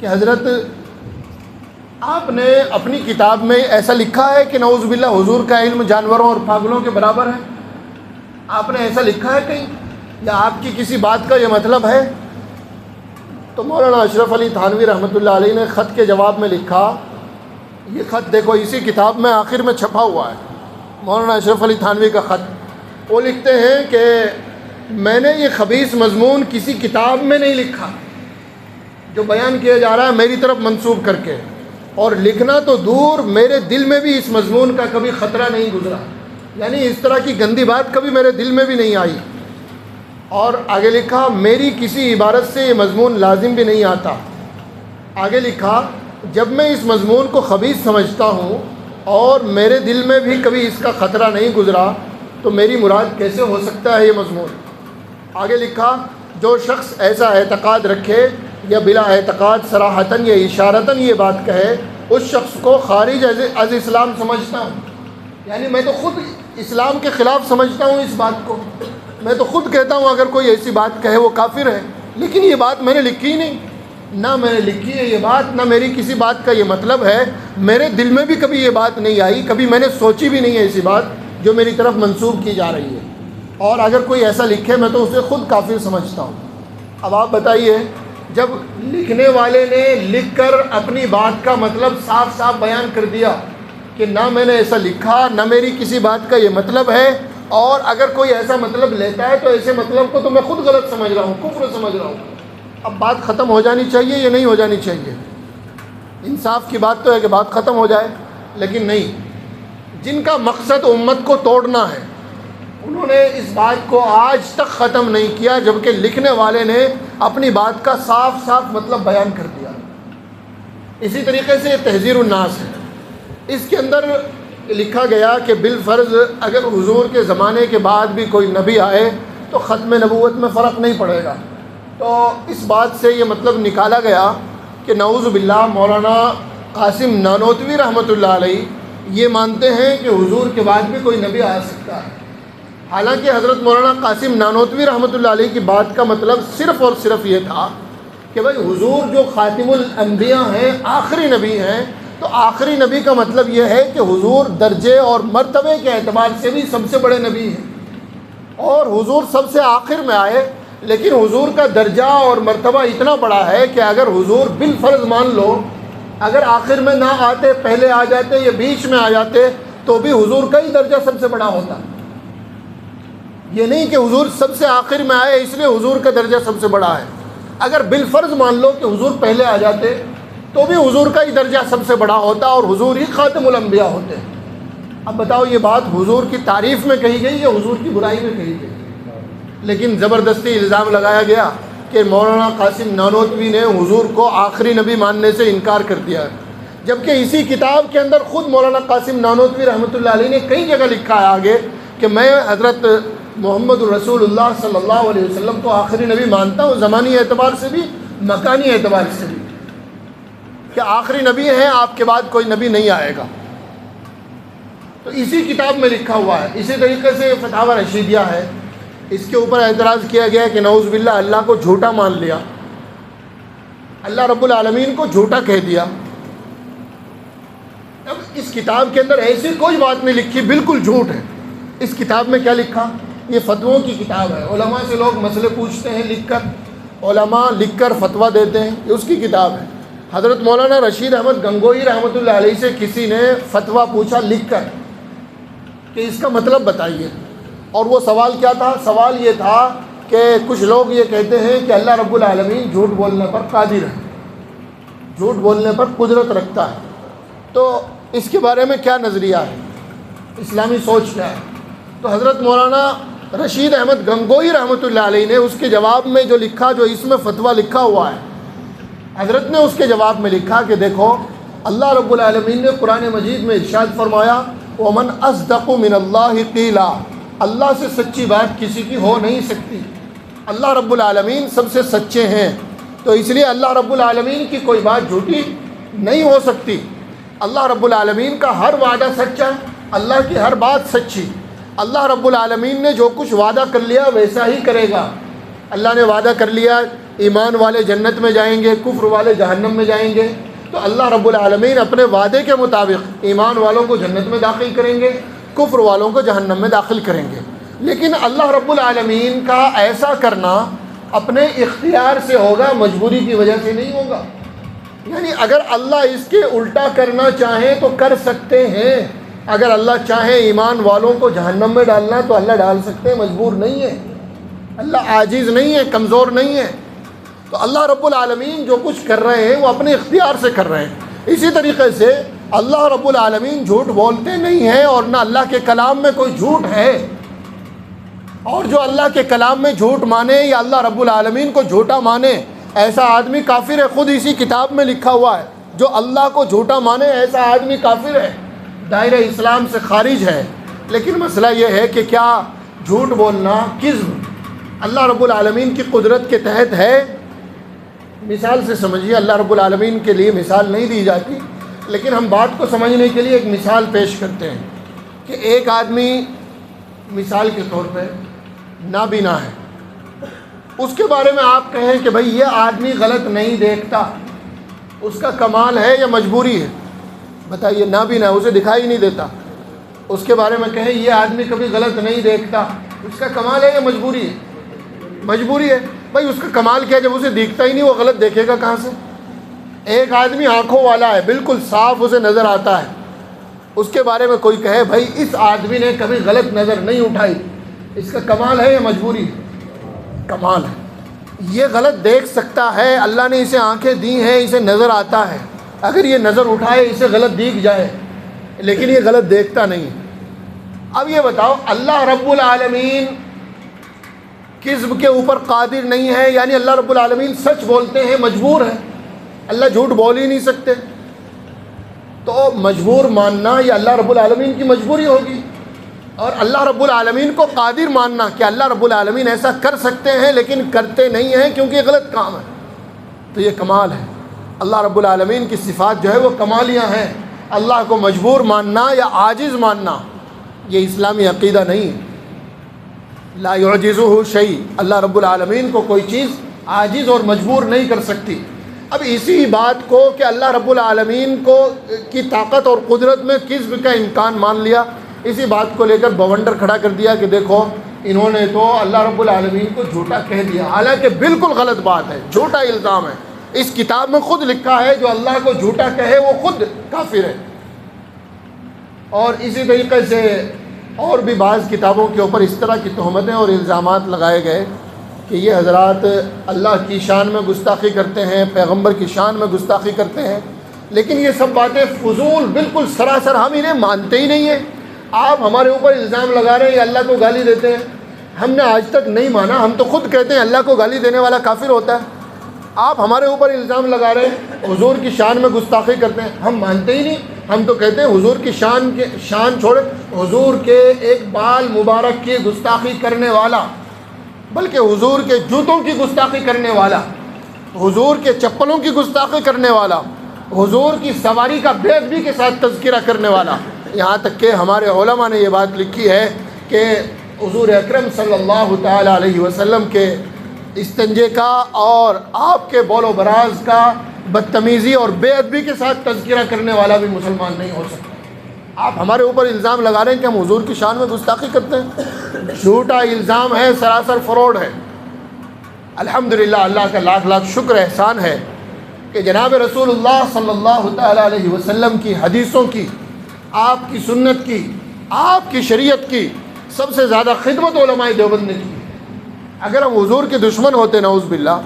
کہ حضرت آپ نے اپنی کتاب میں ایسا لکھا ہے کہ نعوذ باللہ حضور کا علم جانوروں اور پاگلوں کے برابر ہے، آپ نے ایسا لکھا ہے کہیں، یا آپ کی کسی بات کا یہ مطلب ہے؟ تو مولانا اشرف علی تھانوی رحمۃ اللہ علیہ نے خط کے جواب میں لکھا، یہ خط دیکھو اسی کتاب میں آخر میں چھپا ہوا ہے، مولانا اشرف علی تھانوی کا خط. وہ لکھتے ہیں کہ میں نے یہ خبیث مضمون کسی کتاب میں نہیں لکھا جو بیان کیا جا رہا ہے میری طرف منسوب کر کے، اور لکھنا تو دور، میرے دل میں بھی اس مضمون کا کبھی خطرہ نہیں گزرا، یعنی اس طرح کی گندی بات کبھی میرے دل میں بھی نہیں آئی. اور آگے لکھا میری کسی عبارت سے یہ مضمون لازم بھی نہیں آتا. آگے لکھا جب میں اس مضمون کو خبیث سمجھتا ہوں اور میرے دل میں بھی کبھی اس کا خطرہ نہیں گزرا تو میری مراد کیسے ہو سکتا ہے یہ مضمون. آگے لکھا جو شخص ایسا اعتقاد رکھے یا بلا اعتقاد صراحتاً یا اشارتاً یہ بات کہے اس شخص کو خارج از اسلام سمجھتا ہوں. یعنی میں تو خود اسلام کے خلاف سمجھتا ہوں اس بات کو، میں تو خود کہتا ہوں اگر کوئی ایسی بات کہے وہ کافر ہے، لیکن یہ بات میں نے لکھی ہی نہیں، نہ میں نے لکھی ہے یہ بات، نہ میری کسی بات کا یہ مطلب ہے، میرے دل میں بھی کبھی یہ بات نہیں آئی، کبھی میں نے سوچی بھی نہیں ہے ایسی بات جو میری طرف منسوب کی جا رہی ہے، اور اگر کوئی ایسا لکھے میں تو اسے خود کافر سمجھتا ہوں. اب آپ بتائیے، جب لکھنے والے نے لکھ کر اپنی بات کا مطلب صاف صاف بیان کر دیا کہ نہ میں نے ایسا لکھا، نہ میری کسی بات کا یہ مطلب ہے، اور اگر کوئی ایسا مطلب لیتا ہے تو ایسے مطلب کو تو میں خود غلط سمجھ رہا ہوں، کفر سمجھ رہا ہوں. اب بات ختم ہو جانی چاہیے یا نہیں ہو جانی چاہیے؟ انصاف کی بات تو ہے کہ بات ختم ہو جائے، لیکن نہیں. جن کا مقصد امت کو توڑنا ہے انہوں نے اس بات کو آج تک ختم نہیں کیا، جبکہ لکھنے والے نے اپنی بات کا صاف صاف مطلب بیان کر دیا. اسی طریقے سے تحذیر الناس ہے، اس کے اندر لکھا گیا کہ بالفرض اگر حضور کے زمانے کے بعد بھی کوئی نبی آئے تو ختم نبوت میں فرق نہیں پڑے گا. تو اس بات سے یہ مطلب نکالا گیا کہ نعوذ باللہ مولانا قاسم نانوتوی رحمۃ اللہ علیہ یہ مانتے ہیں کہ حضور کے بعد بھی کوئی نبی آ سکتا ہے. حالانکہ حضرت مولانا قاسم نانوتوی رحمۃ اللہ علیہ کی بات کا مطلب صرف اور صرف یہ تھا کہ بھائی حضور جو خاتم الانبیاء ہیں، آخری نبی ہیں، تو آخری نبی کا مطلب یہ ہے کہ حضور درجے اور مرتبے کے اعتبار سے بھی سب سے بڑے نبی ہیں، اور حضور سب سے آخر میں آئے، لیکن حضور کا درجہ اور مرتبہ اتنا بڑا ہے کہ اگر حضور بالفرض مان لو اگر آخر میں نہ آتے، پہلے آ جاتے یا بیچ میں آ جاتے، تو بھی حضور کا ہی درجہ سب سے بڑا ہوتا. یہ نہیں کہ حضور سب سے آخر میں آئے اس لیے حضور کا درجہ سب سے بڑا ہے. اگر بالفرض مان لو کہ حضور پہلے آ جاتے تو بھی حضور کا ہی درجہ سب سے بڑا ہوتا اور حضور ہی خاتم الانبیاء ہوتے. اب بتاؤ یہ بات حضور کی تعریف میں کہی گئی یا حضور کی برائی میں کہی گئی؟ لیکن زبردستی الزام لگایا گیا کہ مولانا قاسم نانوتوی نے حضور کو آخری نبی ماننے سے انکار کر دیا ہے، جبکہ اسی کتاب کے اندر خود مولانا قاسم نانوتوی رحمۃ اللہ علیہ نے کئی جگہ لکھا ہے آگے کہ میں حضرت محمد رسول اللہ صلی اللہ علیہ وسلم کو آخری نبی مانتا ہوں، زمانی اعتبار سے بھی مکانی اعتبار سے بھی، کہ آخری نبی ہیں، آپ کے بعد کوئی نبی نہیں آئے گا. تو اسی کتاب میں لکھا ہوا ہے. اسی طریقے سے فتاوی رشیدیہ ہے، اس کے اوپر اعتراض کیا گیا کہ نعوذ باللہ اللہ کو جھوٹا مان لیا، اللہ رب العالمین کو جھوٹا کہہ دیا. اب اس کتاب کے اندر ایسی کوئی بات نہیں لکھی، بالکل جھوٹ ہے. اس کتاب میں کیا لکھا؟ یہ فتووں کی کتاب ہے، علماء سے لوگ مسئلے پوچھتے ہیں لکھ کر، علماء لکھ کر فتویٰ دیتے ہیں، یہ اس کی کتاب ہے۔ حضرت مولانا رشید احمد گنگوئی رحمۃ اللہ علیہ سے کسی نے فتویٰ پوچھا لکھ کر کہ اس کا مطلب بتائیے، اور وہ سوال کیا تھا؟ سوال یہ تھا کہ کچھ لوگ یہ کہتے ہیں کہ اللہ رب العالمین جھوٹ بولنے پر قادر ہے، جھوٹ بولنے پر قدرت رکھتا ہے، تو اس کے بارے میں کیا نظریہ ہے، اسلامی سوچ کیا ہے؟ تو حضرت مولانا رشید احمد گنگوئی رحمۃ اللہ علیہ نے اس کے جواب میں جو لکھا، جو اس میں فتویٰ لکھا ہوا ہے، حضرت نے اس کے جواب میں لکھا کہ دیکھو، اللہ رب العالمین نے قرآن مجید میں ارشاد فرمایا وَمَنْ أَصْدَقُ مِنَ اللَّهِ قِيلًا، اللہ سے سچی بات کسی کی ہو نہیں سکتی، اللہ رب العالمین سب سے سچے ہیں، تو اس لیے اللہ رب العالمین کی کوئی بات جھوٹی نہیں ہو سکتی، اللہ رب العالمین کا ہر وعدہ سچا، اللہ کی ہر بات سچی، اللہ رب العالمین نے جو کچھ وعدہ کر لیا ویسا ہی کرے گا۔ اللہ نے وعدہ کر لیا ایمان والے جنت میں جائیں گے، کفر والے جہنم میں جائیں گے، تو اللہ رب العالمین اپنے وعدے کے مطابق ایمان والوں کو جنت میں داخل کریں گے، کفر والوں کو جہنم میں داخل کریں گے۔ لیکن اللہ رب العالمین کا ایسا کرنا اپنے اختیار سے ہوگا، مجبوری کی وجہ سے نہیں ہوگا۔ یعنی اگر اللہ اس کے الٹا کرنا چاہیں تو کر سکتے ہیں، اگر اللہ چاہے ایمان والوں کو جہنم میں ڈالنا تو اللہ ڈال سکتے ہیں، مجبور نہیں ہے، اللہ عاجز نہیں ہے، کمزور نہیں ہے۔ تو اللہ رب العالمین جو کچھ کر رہے ہیں وہ اپنے اختیار سے کر رہے ہیں۔ اسی طریقے سے اللہ رب العالمین جھوٹ بولتے نہیں ہیں، اور نہ اللہ کے کلام میں کوئی جھوٹ ہے، اور جو اللہ کے کلام میں جھوٹ مانے یا اللہ رب العالمین کو جھوٹا مانے، ایسا آدمی کافر ہے۔ خود اسی کتاب میں لکھا ہوا ہے، جو اللہ کو جھوٹا مانے ایسا آدمی کافر ہے، دائرہ اسلام سے خارج ہے۔ لیکن مسئلہ یہ ہے کہ کیا جھوٹ بولنا، کذب اللہ رب العالمین کی قدرت کے تحت ہے؟ مثال سے سمجھیے، اللہ رب العالمین کے لیے مثال نہیں دی جاتی، لیکن ہم بات کو سمجھنے کے لیے ایک مثال پیش کرتے ہیں کہ ایک آدمی مثال کے طور پہ نابینا ہے، اس کے بارے میں آپ کہیں کہ بھئی یہ آدمی غلط نہیں دیکھتا، اس کا کمال ہے یا مجبوری ہے؟ بتائیے، نابینا ہے، اسے دکھائی نہیں دیتا، اس کے بارے میں کہیں یہ آدمی کبھی غلط نہیں دیکھتا، اس کا کمال ہے یا مجبوری ہے؟ مجبوری ہے۔ بھائی اس کا کمال کیا ہے؟ جب اسے دیکھتا ہی نہیں، وہ غلط دیکھے گا کہاں سے؟ ایک آدمی آنکھوں والا ہے، بالکل صاف اسے نظر آتا ہے، اس کے بارے میں کوئی کہے بھائی اس آدمی نے کبھی غلط نظر نہیں اٹھائی، اس کا کمال ہے یا مجبوری ہے؟ کمال ہے۔ یہ غلط دیکھ سکتا ہے، اللہ نے اسے آنکھیں دی ہیں، اسے نظر آتا ہے، اگر یہ نظر اٹھائے اسے غلط دیکھ جائے، لیکن یہ غلط دیکھتا نہیں۔ اب یہ بتاؤ، اللہ رب العالمین کذب کے اوپر قادر نہیں ہے، یعنی اللہ رب العالمین سچ بولتے ہیں، مجبور ہے، اللہ جھوٹ بول ہی نہیں سکتے، تو مجبور ماننا یہ اللہ رب العالمین کی مجبوری ہوگی، اور اللہ رب العالمین کو قادر ماننا کہ اللہ رب العالمین ایسا کر سکتے ہیں لیکن کرتے نہیں ہیں کیونکہ یہ غلط کام ہے، تو یہ کمال ہے۔ اللہ رب العالمین کی صفات جو ہے وہ کمالیاں ہیں۔ اللہ کو مجبور ماننا یا عاجز ماننا یہ اسلامی عقیدہ نہیں ہے۔ لا يعجزه شيء، اللہ رب العالمین کو کوئی چیز عاجز اور مجبور نہیں کر سکتی۔ اب اسی بات کو کہ اللہ رب العالمین کو کی طاقت اور قدرت میں کذب کا امکان مان لیا، اسی بات کو لے کر بونڈر کھڑا کر دیا کہ دیکھو انہوں نے تو اللہ رب العالمین کو جھوٹا کہہ دیا، حالانکہ بالکل غلط بات ہے، جھوٹا الزام ہے۔ اس کتاب میں خود لکھا ہے جو اللہ کو جھوٹا کہے وہ خود کافر ہے۔ اور اسی طریقے سے اور بھی بعض کتابوں کے اوپر اس طرح کی تہمتیں اور الزامات لگائے گئے کہ یہ حضرات اللہ کی شان میں گستاخی کرتے ہیں، پیغمبر کی شان میں گستاخی کرتے ہیں، لیکن یہ سب باتیں فضول، بالکل سراسر ہم انہیں مانتے ہی نہیں ہیں۔ آپ ہمارے اوپر الزام لگا رہے ہیں یا اللہ کو گالی دیتے ہیں، ہم نے آج تک نہیں مانا، ہم تو خود کہتے ہیں اللہ کو گالی دینے والا کافر ہوتا ہے، آپ ہمارے اوپر الزام لگا رہے ہیں حضور کی شان میں گستاخی کرتے ہیں، ہم مانتے ہی نہیں، ہم تو کہتے ہیں حضور کی شان چھوڑے، حضور کے ایک بال مبارک کی گستاخی کرنے والا، بلکہ حضور کے جوتوں کی گستاخی کرنے والا، حضور کے چپلوں کی گستاخی کرنے والا، حضور کی سواری کا بے ادبی کے ساتھ تذکرہ کرنے والا، یہاں تک کہ ہمارے علماء نے یہ بات لکھی ہے کہ حضور اکرم صلی اللہ تعالی علیہ وسلم کے استنجے کا اور آپ کے بول و براز کا بدتمیزی اور بے ادبی کے ساتھ تذکرہ کرنے والا بھی مسلمان نہیں ہو سکتا۔ آپ ہمارے اوپر الزام لگا رہے ہیں کہ ہم حضور کی شان میں گستاخی کرتے ہیں، جھوٹا الزام ہے، سراسر فراڈ ہے۔ الحمدللہ اللہ کا لاکھ لاکھ شکر احسان ہے کہ جناب رسول اللہ صلی اللہ تعالیٰ علیہ وسلم کی حدیثوں کی، آپ کی سنت کی، آپ کی شریعت کی سب سے زیادہ خدمت علماء دیوبند نے کی۔ اگر ہم حضور کے دشمن ہوتے نعوذ باللہ،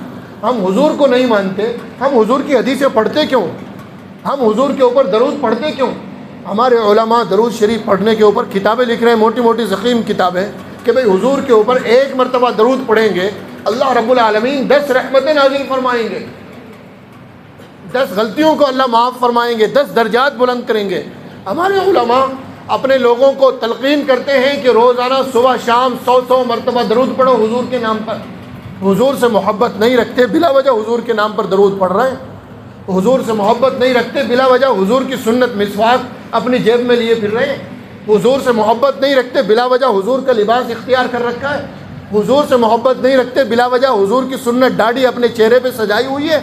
ہم حضور کو نہیں مانتے، ہم حضور کی حدیثیں پڑھتے کیوں؟ ہم حضور کے اوپر درود پڑھتے کیوں؟ ہمارے علماء درود شریف پڑھنے کے اوپر کتابیں لکھ رہے ہیں، موٹی موٹی ضخیم کتابیں، کہ بھئی حضور کے اوپر ایک مرتبہ درود پڑھیں گے اللہ رب العالمین 10 رحمتیں نازل فرمائیں گے، 10 غلطیوں کو اللہ معاف فرمائیں گے، 10 درجات بلند کریں گے۔ ہمارے علماء اپنے لوگوں کو تلقین کرتے ہیں کہ روزانہ صبح شام 100 مرتبہ درود پڑھو حضور کے نام پر۔ حضور سے محبت نہیں رکھتے، بلا وجہ حضور کے نام پر درود پڑھ رہے ہیں۔ حضور سے محبت نہیں رکھتے، بلا وجہ حضور کی سنت مسواک اپنی جیب میں لیے پھر رہے ہیں۔ حضور سے محبت نہیں رکھتے، بلا وجہ حضور کا لباس اختیار کر رکھا ہے۔ حضور سے محبت نہیں رکھتے، بلا وجہ حضور کی سنت داڑھی اپنے چہرے پہ سجائی ہوئی ہے۔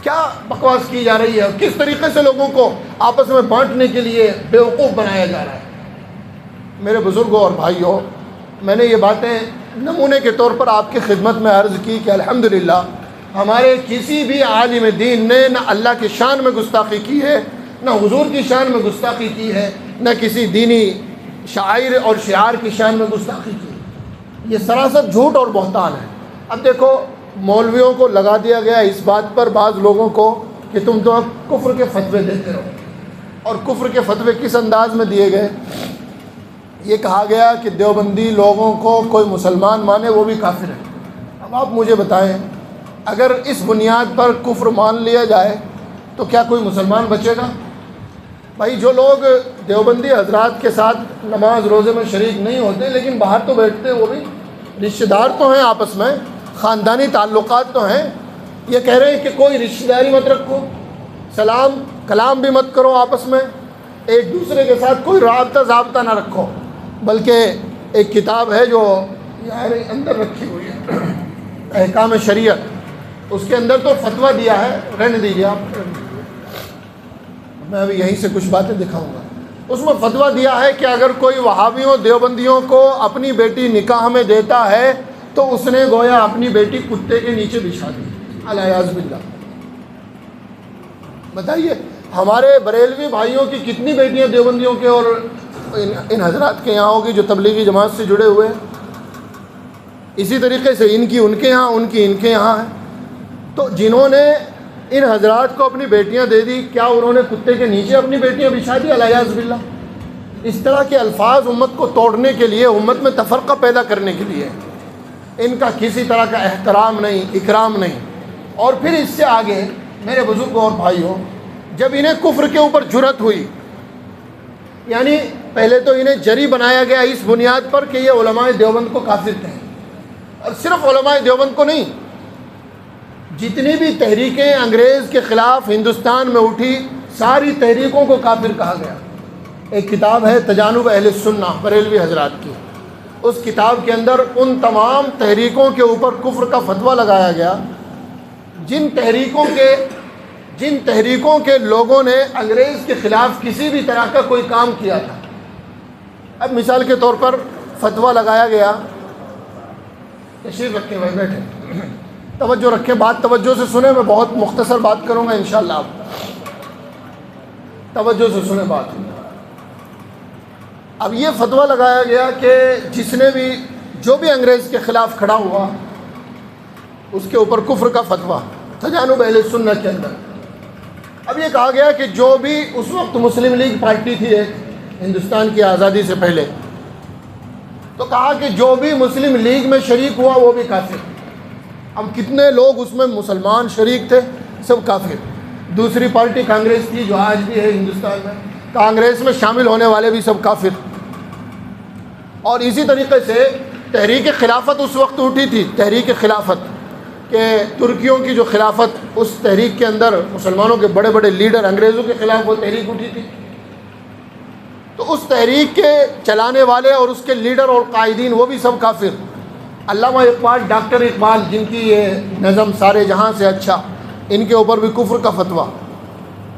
کیا بکواس کی جا رہی ہے، کس طریقے سے لوگوں کو آپس میں بانٹنے کے لیے بیوقوف بنایا جا رہا ہے۔ میرے بزرگوں اور بھائیوں، میں نے یہ باتیں نمونے کے طور پر آپ کی خدمت میں عرض کی کہ الحمدللہ ہمارے کسی بھی عالم دین نے نہ اللہ کی شان میں گستاخی کی ہے، نہ حضور کی شان میں گستاخی کی ہے، نہ کسی دینی شاعر اور شعار کی شان میں گستاخی کی ہے۔ یہ سراسر جھوٹ اور بہتان ہے۔ اب دیکھو، مولویوں کو لگا دیا گیا اس بات پر، بعض لوگوں کو، کہ تم تو اب کفر کے فتوے دیتے رہو۔ اور کفر کے فتوے کس انداز میں دیے گئے؟ یہ کہا گیا کہ دیوبندی لوگوں کو کوئی مسلمان مانے وہ بھی کافر ہے۔ اب آپ مجھے بتائیں، اگر اس بنیاد پر کفر مان لیا جائے تو کیا کوئی مسلمان بچے گا؟ بھائی، جو لوگ دیوبندی حضرات کے ساتھ نماز روزے میں شریک نہیں ہوتے لیکن باہر تو بیٹھتے ہیں، وہ بھی رشتہ دار تو ہیں، آپس میں خاندانی تعلقات تو ہیں، یہ کہہ رہے ہیں کہ کوئی رشتہ داری مت رکھو، سلام کلام بھی مت کرو، آپس میں ایک دوسرے کے ساتھ کوئی رابطہ ضابطہ نہ رکھو، بلکہ ایک کتاب ہے جو یار اندر رکھی ہوئی ہے، احکام شریعت، اس کے اندر تو فتویٰ دیا ہے، رہنے دیجیے آپ، میں ابھی یہیں سے کچھ باتیں دکھاؤں گا۔ اس میں فتویٰ دیا ہے کہ اگر کوئی وہابیوں دیوبندیوں کو اپنی بیٹی نکاح میں دیتا ہے تو اس نے گویا اپنی بیٹی کتے کے نیچے بچھا دی، الیاذ باللہ۔ بتائیے، ہمارے بریلوی بھائیوں کی کتنی بیٹیاں دیوبندیوں کے اور ان حضرات کے یہاں ہوگی جو تبلیغی جماعت سے جڑے ہوئے ہیں؟ اسی طریقے سے ان کی ان کے یہاں، ان کی ان کے یہاں ہے۔ تو جنہوں نے ان حضرات کو اپنی بیٹیاں دے دی، کیا انہوں نے کتے کے نیچے اپنی بیٹیاں بچھا دی؟ الیاذ باللہ۔ اس طرح کے الفاظ امت کو توڑنے کے لیے، امت میں تفرقہ پیدا کرنے کے لیے، ان کا کسی طرح کا احترام نہیں، اکرام نہیں۔ اور پھر اس سے آگے میرے بزرگوں اور بھائیوں، جب انہیں کفر کے اوپر جرأت ہوئی، یعنی پہلے تو انہیں جری بنایا گیا اس بنیاد پر کہ یہ علماء دیوبند کو کافر کہیں، اور صرف علماء دیوبند کو نہیں، جتنی بھی تحریکیں انگریز کے خلاف ہندوستان میں اٹھی ساری تحریکوں کو کافر کہا گیا۔ ایک کتاب ہے تجانب اہل السنہ بریلوی حضرات کی، اس کتاب کے اندر ان تمام تحریکوں کے اوپر کفر کا فتویٰ لگایا گیا جن تحریکوں کے لوگوں نے انگریز کے خلاف کسی بھی طرح کا کوئی کام کیا تھا۔ اب مثال کے طور پر فتویٰ لگایا گیا، تشریف رکھیں بھائی، بیٹھیں، توجہ رکھیں، بات توجہ سے سنیں، میں بہت مختصر بات کروں گا انشاءاللہ، آپ توجہ سے سنیں بات۔ اب یہ فتویٰ لگایا گیا کہ جو بھی انگریز کے خلاف کھڑا ہوا اس کے اوپر کفر کا فتویٰ، تجانب اہل السنہ کے اندر۔ اب یہ کہا گیا کہ جو بھی اس وقت مسلم لیگ پارٹی تھی ایک، ہندوستان کی آزادی سے پہلے، تو کہا کہ جو بھی مسلم لیگ میں شریک ہوا وہ بھی کافر۔ اب کتنے لوگ اس میں مسلمان شریک تھے؟ سب کافر۔ دوسری پارٹی کانگریس تھی جو آج بھی ہے ہندوستان میں، کانگریس میں شامل ہونے والے بھی سب کافر۔ اور اسی طریقے سے تحریک خلافت اس وقت اٹھی تھی، تحریک خلافت، کہ ترکیوں کی جو خلافت، اس تحریک کے اندر مسلمانوں کے بڑے بڑے لیڈر، انگریزوں کے خلاف وہ تحریک اٹھی تھی، تو اس تحریک کے چلانے والے اور اس کے لیڈر اور قائدین وہ بھی سب کافر۔ علامہ اقبال، ڈاکٹر اقبال، جن کی یہ نظم سارے جہاں سے اچھا، ان کے اوپر بھی کفر کا فتویٰ۔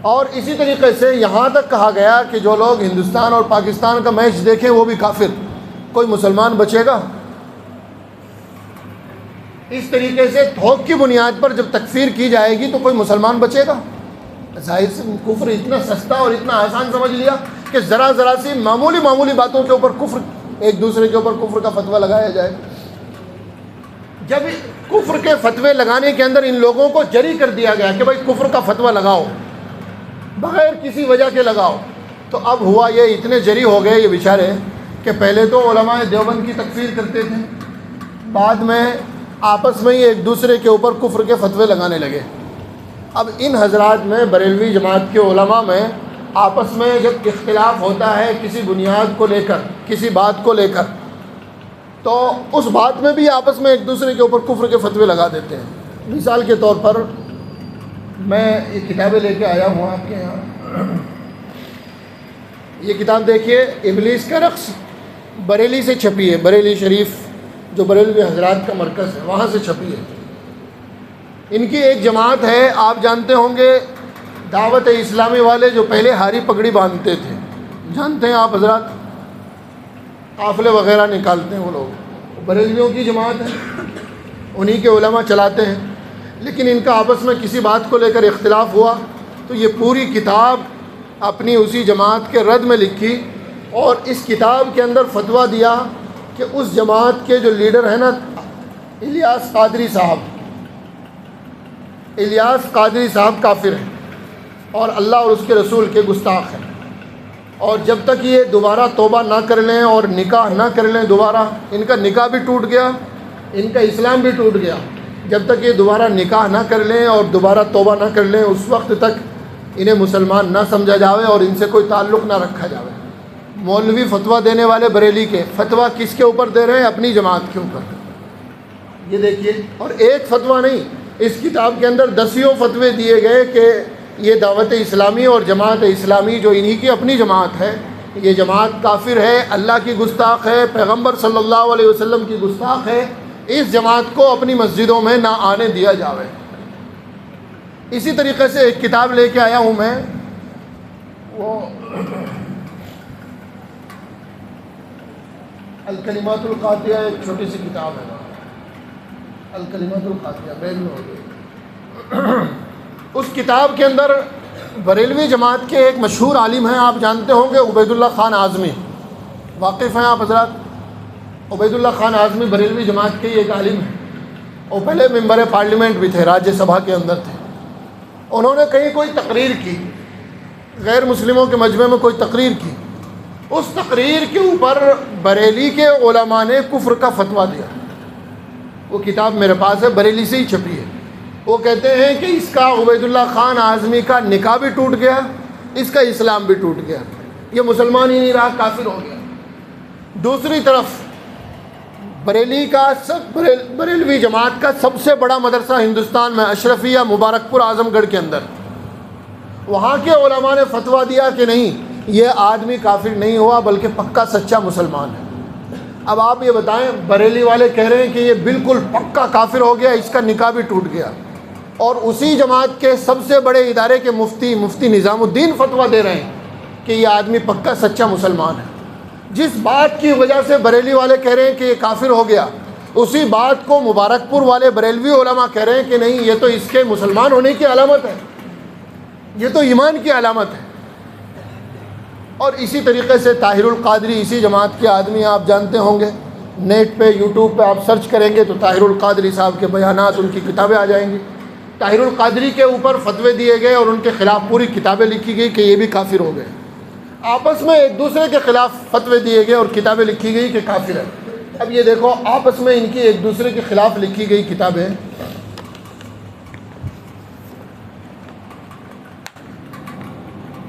اور اسی طریقے سے یہاں تک کہا گیا کہ جو لوگ ہندوستان اور پاکستان کا میچ دیکھیں وہ بھی کافر. کوئی مسلمان بچے گا؟ اس طریقے سے تھوک کی بنیاد پر جب تکفیر کی جائے گی تو کوئی مسلمان بچے گا؟ ظاہر سے کفر اتنا سستا اور اتنا آسان سمجھ لیا کہ ذرا سی معمولی باتوں کے اوپر کفر، ایک دوسرے کے اوپر کفر کا فتویٰ لگایا جائے. جب کفر کے فتوے لگانے کے اندر ان لوگوں کو جری کر دیا گیا کہ بھائی کفر کا فتویٰ لگاؤ، بغیر کسی وجہ کے لگاؤ، تو اب ہوا یہ اتنے جری ہو گئے یہ بیچارے کہ پہلے تو علماء دیوبند کی تکفیر کرتے تھے، بعد میں آپس میں ہی ایک دوسرے کے اوپر کفر کے فتوے لگانے لگے. اب ان حضرات میں بریلوی جماعت کے علماء میں آپس میں جب اختلاف ہوتا ہے کسی بنیاد کو لے کر، کسی بات کو لے کر، تو اس بات میں بھی آپس میں ایک دوسرے کے اوپر کفر کے فتوے لگا دیتے ہیں. مثال کے طور پر میں یہ کتابیں لے کے آیا ہوں آپ کے یہاں. یہ کتاب دیکھیے، ابلیس کا رقص، بریلی سے چھپی ہے، بریلی شریف جو بریلوی حضرات کا مرکز ہے وہاں سے چھپی ہے. ان کی ایک جماعت ہے، آپ جانتے ہوں گے، دعوت اسلامی والے جو پہلے ہاری پگڑی باندھتے تھے، جانتے ہیں آپ حضرات، قافلے وغیرہ نکالتے ہیں وہ لوگ، بریلویوں کی جماعت ہے، انہی کے علماء چلاتے ہیں. لیکن ان کا آپس میں کسی بات کو لے کر اختلاف ہوا تو یہ پوری کتاب اپنی اسی جماعت کے رد میں لکھی، اور اس کتاب کے اندر فتویٰ دیا کہ اس جماعت کے جو لیڈر ہیں نا الیاس قادری صاحب کافر ہیں اور اللہ اور اس کے رسول کے گستاخ ہیں، اور جب تک یہ دوبارہ توبہ نہ کر لیں اور نکاح نہ کر لیں دوبارہ، ان کا نکاح بھی ٹوٹ گیا، ان کا اسلام بھی ٹوٹ گیا، جب تک یہ دوبارہ نکاح نہ کر لیں اور دوبارہ توبہ نہ کر لیں اس وقت تک انہیں مسلمان نہ سمجھا جاوے اور ان سے کوئی تعلق نہ رکھا جاوے. مولوی فتویٰ دینے والے بریلی کے فتویٰ کس کے اوپر دے رہے ہیں؟ اپنی جماعت کے اوپر. یہ دیکھیے، اور ایک فتویٰ نہیں، اس کتاب کے اندر 10 فتوے دیے گئے کہ یہ دعوت اسلامی اور جماعت اسلامی جو انہی کی اپنی جماعت ہے، یہ جماعت کافر ہے، اللہ کی گستاخ ہے، پیغمبر صلی اللہ علیہ وسلم کی گستاخ ہے، اس جماعت کو اپنی مسجدوں میں نہ آنے دیا جاوے. اسی طریقے سے ایک کتاب لے کے آیا ہوں میں، وہ الکلمات القاطعہ، ایک چھوٹی سی کتاب ہے، الکلمات القاطعہ، بیگ میں ہو گئی. اس کتاب کے اندر بریلوی جماعت کے ایک مشہور عالم ہیں، آپ جانتے ہوں گے، عبید اللہ خان اعظمی، واقف ہیں آپ حضرات؟ عبید اللہ خان اعظمی بریلوی جماعت کے ایک عالم ہیں، وہ پہلے ممبر پارلیمنٹ بھی تھے، راجیہ سبھا کے اندر تھے. انہوں نے کہیں کوئی تقریر کی، غیر مسلموں کے مجمع میں کوئی تقریر کی، اس تقریر کے اوپر بریلی کے علماء نے کفر کا فتویٰ دیا. وہ کتاب میرے پاس ہے، بریلی سے ہی چھپی ہے. وہ کہتے ہیں کہ اس کا عبید اللہ خان اعظمی کا نکاح بھی ٹوٹ گیا، اس کا اسلام بھی ٹوٹ گیا، یہ مسلمان ہی نہیں رہا، کافر ہو گیا. دوسری طرف بریلوی جماعت کا سب سے بڑا مدرسہ ہندوستان میں اشرفیہ مبارک پور اعظم گڑھ کے اندر، وہاں کے علماء نے فتویٰ دیا کہ نہیں، یہ آدمی کافر نہیں ہوا بلکہ پکا سچا مسلمان ہے. اب آپ یہ بتائیں، بریلی والے کہہ رہے ہیں کہ یہ بالکل پکا کافر ہو گیا، اس کا نکاح بھی ٹوٹ گیا، اور اسی جماعت کے سب سے بڑے ادارے کے مفتی نظام الدین فتویٰ دے رہے ہیں کہ یہ آدمی پکا سچا مسلمان ہے. جس بات کی وجہ سے بریلی والے کہہ رہے ہیں کہ یہ کافر ہو گیا، اسی بات کو مبارک پور والے بریلوی علماء کہہ رہے ہیں کہ نہیں، یہ تو اس کے مسلمان ہونے کی علامت ہے، یہ تو ایمان کی علامت ہے. اور اسی طریقے سے طاہر القادری، اسی جماعت کے آدمی، آپ جانتے ہوں گے، نیٹ پہ یوٹیوب پہ آپ سرچ کریں گے تو طاہر القادری صاحب کے بیانات، ان کی کتابیں آ جائیں گی. طاہر القادری کے اوپر فتوے دیے گئے اور ان کے خلاف پوری کتابیں لکھی گئی کہ یہ بھی کافر ہو گئے. آپس میں ایک دوسرے کے خلاف فتوے دیے گئے اور کتابیں لکھی گئی کہ کافر ہے. اب یہ دیکھو، آپس میں ان کی ایک دوسرے کے خلاف لکھی گئی کتابیں،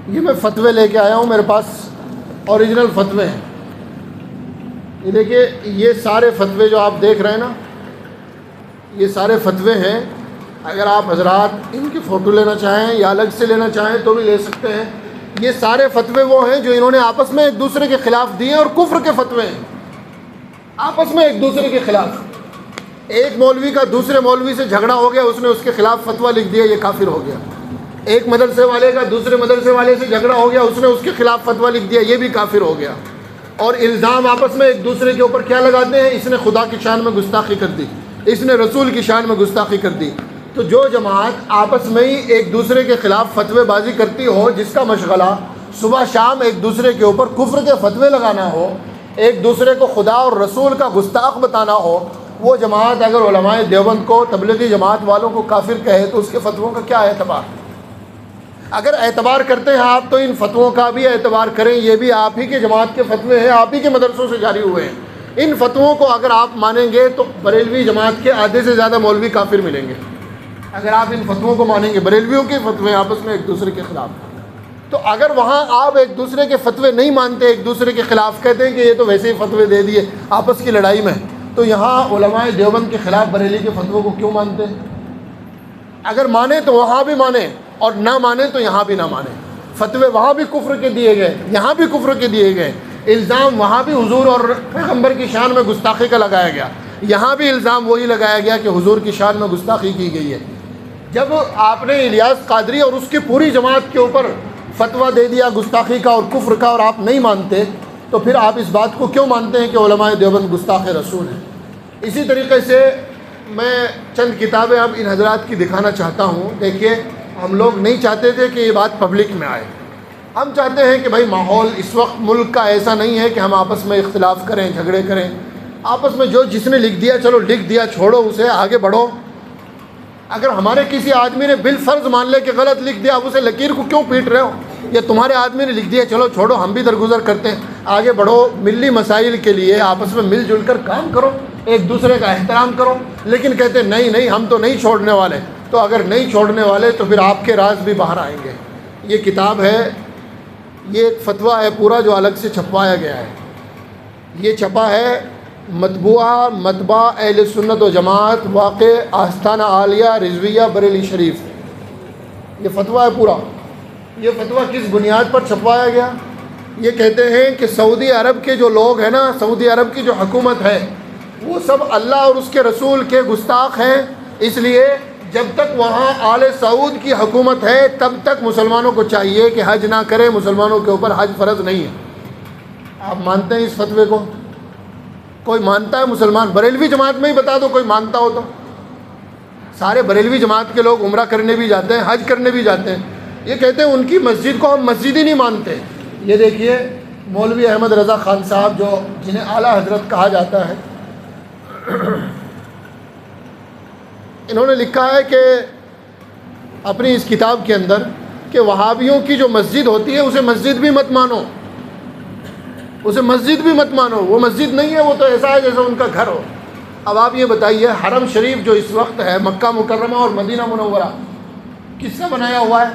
یہ میں فتوے لے کے آیا ہوں، میرے پاس اوریجنل فتوے ہیں. یہ دیکھیے، یہ سارے فتوے جو آپ دیکھ رہے ہیں نا، یہ سارے فتوے ہیں. اگر آپ حضرات ان کی فوٹو لینا چاہیں یا الگ سے لینا چاہیں تو بھی لے سکتے ہیں. یہ سارے فتوے وہ ہیں جو انہوں نے آپس میں ایک دوسرے کے خلاف دیے، اور کفر کے فتوے ہیں، آپس میں ایک دوسرے کے خلاف. ایک مولوی کا دوسرے مولوی سے جھگڑا ہو گیا، اس نے اس کے خلاف فتویٰ لکھ دیا، یہ کافر ہو گیا. ایک مدرسے والے کا دوسرے مدرسے والے سے جھگڑا ہو گیا، اس نے اس کے خلاف فتویٰ لکھ دیا، یہ بھی کافر ہو گیا۔ اور الزام آپس میں ایک دوسرے کے اوپر کیا لگاتے ہیں؟ اس نے خدا کی شان میں گستاخی کر دی، اس نے رسول کی شان میں گستاخی کر دی۔ تو جو جماعت آپس میں ہی ایک دوسرے کے خلاف فتوے بازی کرتی ہو، جس کا مشغلہ صبح شام ایک دوسرے کے اوپر کفر کے فتوے لگانا ہو، ایک دوسرے کو خدا اور رسول کا گستاخ بتانا ہو، وہ جماعت اگر علماء دیوبند کو، تبلیغی جماعت والوں کو کافر کہے تو اس کے فتووں کا کیا اعتبار؟ اگر اعتبار کرتے ہیں آپ تو ان فتووں کا بھی اعتبار کریں، یہ بھی آپ ہی کے جماعت کے فتوے ہیں، آپ ہی کے مدرسوں سے جاری ہوئے ہیں۔ ان فتووں کو اگر آپ مانیں گے تو بریلوی جماعت کے آدھے سے زیادہ مولوی کافر ملیں گے۔ اگر آپ ان فتووں کو مانیں گے، بریلویوں کے فتوے آپس میں ایک دوسرے کے خلاف، تو اگر وہاں آپ ایک دوسرے کے فتوے نہیں مانتے، ایک دوسرے کے خلاف کہتے ہیں کہ یہ تو ویسے ہی فتوے دے دیے آپس کی لڑائی میں، تو یہاں علماء دیوبند کے خلاف بریلی کے فتووں کو کیوں مانتے ہیں؟ اگر مانیں تو وہاں بھی مانیں، اور نہ مانیں تو یہاں بھی نہ مانیں۔ فتوے وہاں بھی کفر کے دیے گئے، یہاں بھی کفر کے دیے گئے، الزام وہاں بھی حضور اور پیغمبر کی شان میں گستاخی کا لگایا گیا، یہاں بھی الزام وہی لگایا گیا کہ حضور کی شان میں گستاخی کی گئی ہے۔ جب آپ نے الیاس قادری اور اس کی پوری جماعت کے اوپر فتویٰ دے دیا گستاخی کا اور کفر کا، اور آپ نہیں مانتے، تو پھر آپ اس بات کو کیوں مانتے ہیں کہ علماء دیوبند گستاخ رسول ہیں؟ اسی طریقے سے میں چند کتابیں اب ان حضرات کی دکھانا چاہتا ہوں۔ دیکھیے، ہم لوگ نہیں چاہتے تھے کہ یہ بات پبلک میں آئے، ہم چاہتے ہیں کہ بھائی ماحول اس وقت ملک کا ایسا نہیں ہے کہ ہم آپس میں اختلاف کریں، جھگڑے کریں، آپس میں جو جس نے لکھ دیا چلو لکھ دیا، چھوڑو اسے، آگے بڑھو۔ اگر ہمارے کسی آدمی نے بالفرض مان لے کہ غلط لکھ دیا، اب اسے لکیر کو کیوں پیٹ رہے ہو؟ یا تمہارے آدمی نے لکھ دیا چلو چھوڑو، ہم بھی درگزر کرتے ہیں، آگے بڑھو، ملی مسائل کے لیے آپس میں مل جل کر کام کرو، ایک دوسرے کا احترام کرو۔ لیکن کہتے ہیں نہیں ہم تو نہیں چھوڑنے والے۔ تو اگر نہیں چھوڑنے والے تو پھر آپ کے راز بھی باہر آئیں گے۔ یہ کتاب ہے، یہ ایک فتویٰ ہے پورا جو الگ سے چھپوایا گیا ہے، یہ چھپا ہے مطبوعہ مطبع اہل سنت و جماعت، واقع آستانہ عالیہ رضویہ بریلی شریف۔ یہ فتویٰ ہے پورا۔ یہ فتویٰ کس بنیاد پر چھپوایا گیا؟ یہ کہتے ہیں کہ سعودی عرب کے جو لوگ ہیں نا، سعودی عرب کی جو حکومت ہے، وہ سب اللہ اور اس کے رسول کے گستاخ ہیں، اس لیے جب تک وہاں آل سعود کی حکومت ہے تب تک مسلمانوں کو چاہیے کہ حج نہ کریں، مسلمانوں کے اوپر حج فرض نہیں ہے۔ آپ مانتے ہیں اس فتوے کو؟ کوئی مانتا ہے مسلمان؟ بریلوی جماعت میں ہی بتا دو کوئی مانتا ہو تو۔ سارے بریلوی جماعت کے لوگ عمرہ کرنے بھی جاتے ہیں، حج کرنے بھی جاتے ہیں۔ یہ کہتے ہیں ان کی مسجد کو ہم مسجد ہی نہیں مانتے۔ یہ دیکھیے مولوی احمد رضا خان صاحب، جو جنہیں اعلیٰ حضرت کہا جاتا ہے، انہوں نے لکھا ہے کہ اپنی اس کتاب کے اندر کہ وہابیوں کی جو مسجد ہوتی ہے اسے مسجد بھی مت مانو، اسے مسجد بھی مت مانو، وہ مسجد نہیں ہے، وہ تو ایسا ہے جیسے ان کا گھر ہو۔ اب آپ یہ بتائیے، حرم شریف جو اس وقت ہے، مکہ مکرمہ اور مدینہ منورہ، کس نے بنایا ہوا ہے؟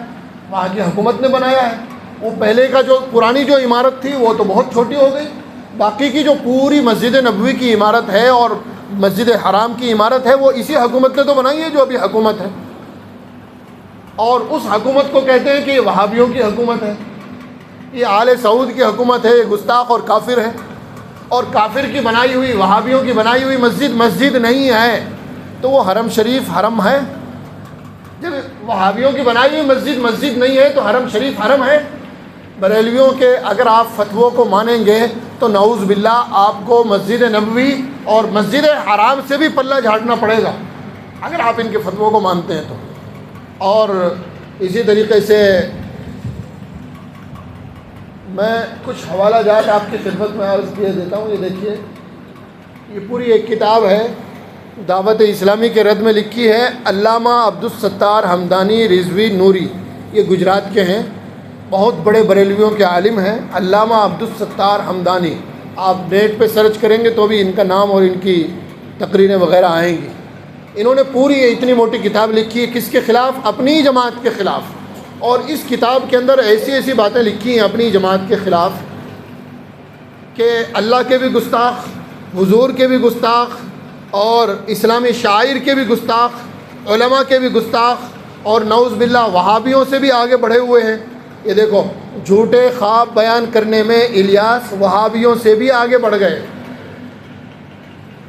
وہاں کی حکومت نے بنایا ہے۔ وہ پہلے کا جو پرانی جو عمارت تھی وہ تو بہت چھوٹی ہو گئی، باقی کی جو پوری مسجد نبوی کی عمارت ہے اور مسجد حرام کی عمارت ہے وہ اسی حکومت نے تو بنائی ہے جو ابھی حکومت ہے، اور اس حکومت کو کہتے ہیں کہ یہ وہابیوں کی حکومت ہے، یہ آل سعود کی حکومت ہے، یہ گستاخ اور کافر ہے۔ اور کافر کی بنائی ہوئی، وہابیوں کی بنائی ہوئی مسجد مسجد نہیں ہے تو وہ حرم شریف حرم ہے؟ جب وہابیوں کی بنائی ہوئی مسجد مسجد نہیں ہے تو حرم شریف حرم ہے؟ بریلویوں کے اگر آپ فتووں کو مانیں گے تو نعوذ باللہ آپ کو مسجد نبوی اور مسجد حرام سے بھی پلہ جھاڑنا پڑے گا اگر آپ ان کے فتووں کو مانتے ہیں تو۔ اور اسی طریقے سے میں کچھ حوالہ جات آپ کی خدمت میں عرض کیے دیتا ہوں۔ یہ دیکھیے، یہ پوری ایک کتاب ہے، دعوت اسلامی کے رد میں لکھی ہے علامہ عبدالستار حمدانی رضوی نوری، یہ گجرات کے ہیں، بہت بڑے بریلویوں کے عالم ہیں، علامہ عبدالستار حمدانی۔ آپ نیٹ پہ سرچ کریں گے تو بھی ان کا نام اور ان کی تقریریں وغیرہ آئیں گی۔ انہوں نے پوری اتنی موٹی کتاب لکھی ہے، کس کے خلاف؟ اپنی ہی جماعت کے خلاف۔ اور اس کتاب کے اندر ایسی ایسی باتیں لکھی ہیں اپنی جماعت کے خلاف کہ اللہ کے بھی گستاخ، حضور کے بھی گستاخ، اور اسلامی شاعر کے بھی گستاخ، علماء کے بھی گستاخ، اور نعوذ باللہ وہابیوں سے بھی آگے بڑھے ہوئے ہیں۔ یہ دیکھو، جھوٹے خواب بیان کرنے میں الیاس وہابیوں سے بھی آگے بڑھ گئے،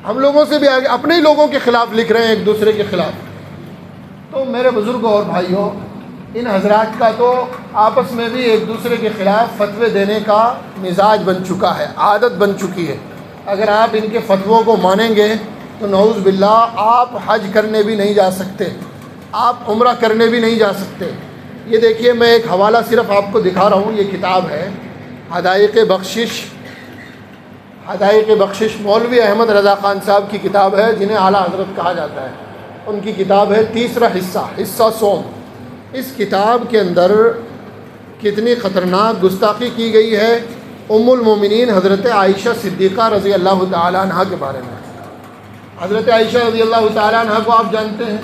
ہم لوگوں سے بھی آگے، اپنے ہی لوگوں کے خلاف لکھ رہے ہیں، ایک دوسرے کے خلاف۔ تو میرے بزرگوں اور بھائیوں، ان حضرات کا تو آپس میں بھی ایک دوسرے کے خلاف فتوے دینے کا مزاج بن چکا ہے، عادت بن چکی ہے۔ اگر آپ ان کے فتووں کو مانیں گے تو نعوذ باللہ آپ حج کرنے بھی نہیں جا سکتے، آپ عمرہ کرنے بھی نہیں جا سکتے۔ یہ دیکھیے، میں ایک حوالہ صرف آپ کو دکھا رہا ہوں، یہ کتاب ہے حدائق بخشش۔ حدائق بخشش مولوی احمد رضا خان صاحب کی کتاب ہے، جنہیں اعلیٰ حضرت کہا جاتا ہے۔ ان کی کتاب ہے تیسرا حصہ صوم۔ اس کتاب کے اندر کتنی خطرناک گستاخی کی گئی ہے ام المومنین حضرت عائشہ صدیقہ رضی اللہ تعالیٰ عنہ کے بارے میں۔ حضرت عائشہ رضی اللہ تعالیٰ عنہ کو آپ جانتے ہیں،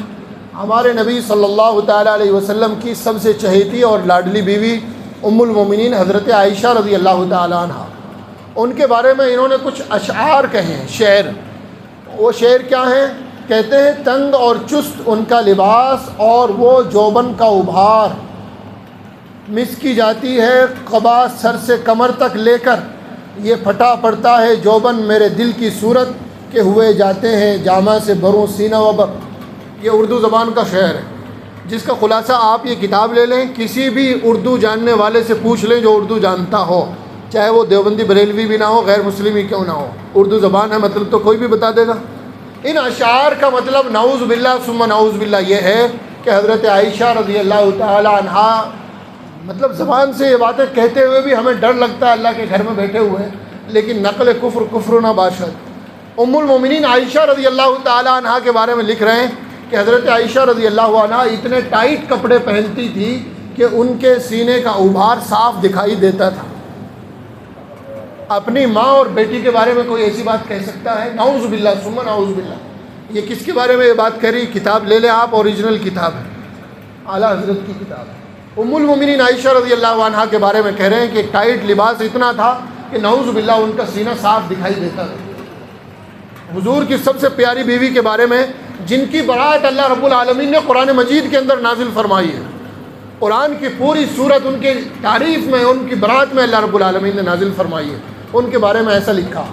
ہمارے نبی صلی اللہ تعالیٰ علیہ وسلم کی سب سے چہیتی اور لاڈلی بیوی ام المومنین حضرت عائشہ رضی اللہ تعالیٰ عنہ۔ ان کے بارے میں انہوں نے کچھ اشعار کہے ہیں، شعر۔ وہ شعر کیا ہیں؟ کہتے ہیں، تنگ اور چست ان کا لباس اور وہ جوبن کا ابھار، مس کی جاتی ہے قبا سر سے کمر تک لے کر، یہ پھٹا پڑتا ہے جوبن میرے دل کی صورت کہ ہوئے جاتے ہیں جامہ سے بروں سینہ و بر۔ یہ اردو زبان کا شعر ہے، جس کا خلاصہ آپ یہ کتاب لے لیں، کسی بھی اردو جاننے والے سے پوچھ لیں جو اردو جانتا ہو، چاہے وہ دیوبندی بریلوی بھی نہ ہو، غیر مسلم ہی کیوں نہ ہو، اردو زبان ہے مطلب تو کوئی بھی بتا دے گا۔ ان اشعار کا مطلب نعوذ باللہ ثم نعوذ باللہ یہ ہے کہ حضرت عائشہ رضی اللہ تعالی عنہا، مطلب زبان سے یہ باتیں کہتے ہوئے بھی ہمیں ڈر لگتا ہے اللہ کے گھر میں بیٹھے ہوئے ہیں، لیکن نقل کفر نہ باشد۔ ام المومنین عائشہ رضی اللہ تعالی عنہا کے بارے میں لکھ رہے ہیں کہ حضرت عائشہ رضی اللہ عنہا اتنے ٹائٹ کپڑے پہنتی تھی کہ ان کے سینے کا ابھار صاف دکھائی دیتا تھا۔ اپنی ماں اور بیٹی کے بارے میں کوئی ایسی بات کہہ سکتا ہے؟ نعوذ باللہ ثم نعوذ باللہ۔ یہ کس کے بارے میں یہ بات کری؟ کتاب لے لیں آپ، اوریجنل کتاب ہے، اعلیٰ حضرت کی کتاب ہے۔ ام المومنین عائشہ رضی اللہ عنہا کے بارے میں کہہ رہے ہیں کہ ٹائٹ لباس اتنا تھا کہ نعوذ باللہ ان کا سینہ صاف دکھائی دیتا تھا۔ حضور کی سب سے پیاری بیوی کے بارے میں، جن کی برات اللہ رب العالمین نے قرآن مجید کے اندر نازل فرمائی ہے، قرآن کی پوری صورت ان کے تعریف میں، ان کی برات میں اللہ رب العالمین نے نازل فرمائی ہے، ان کے بارے میں ایسا لکھا۔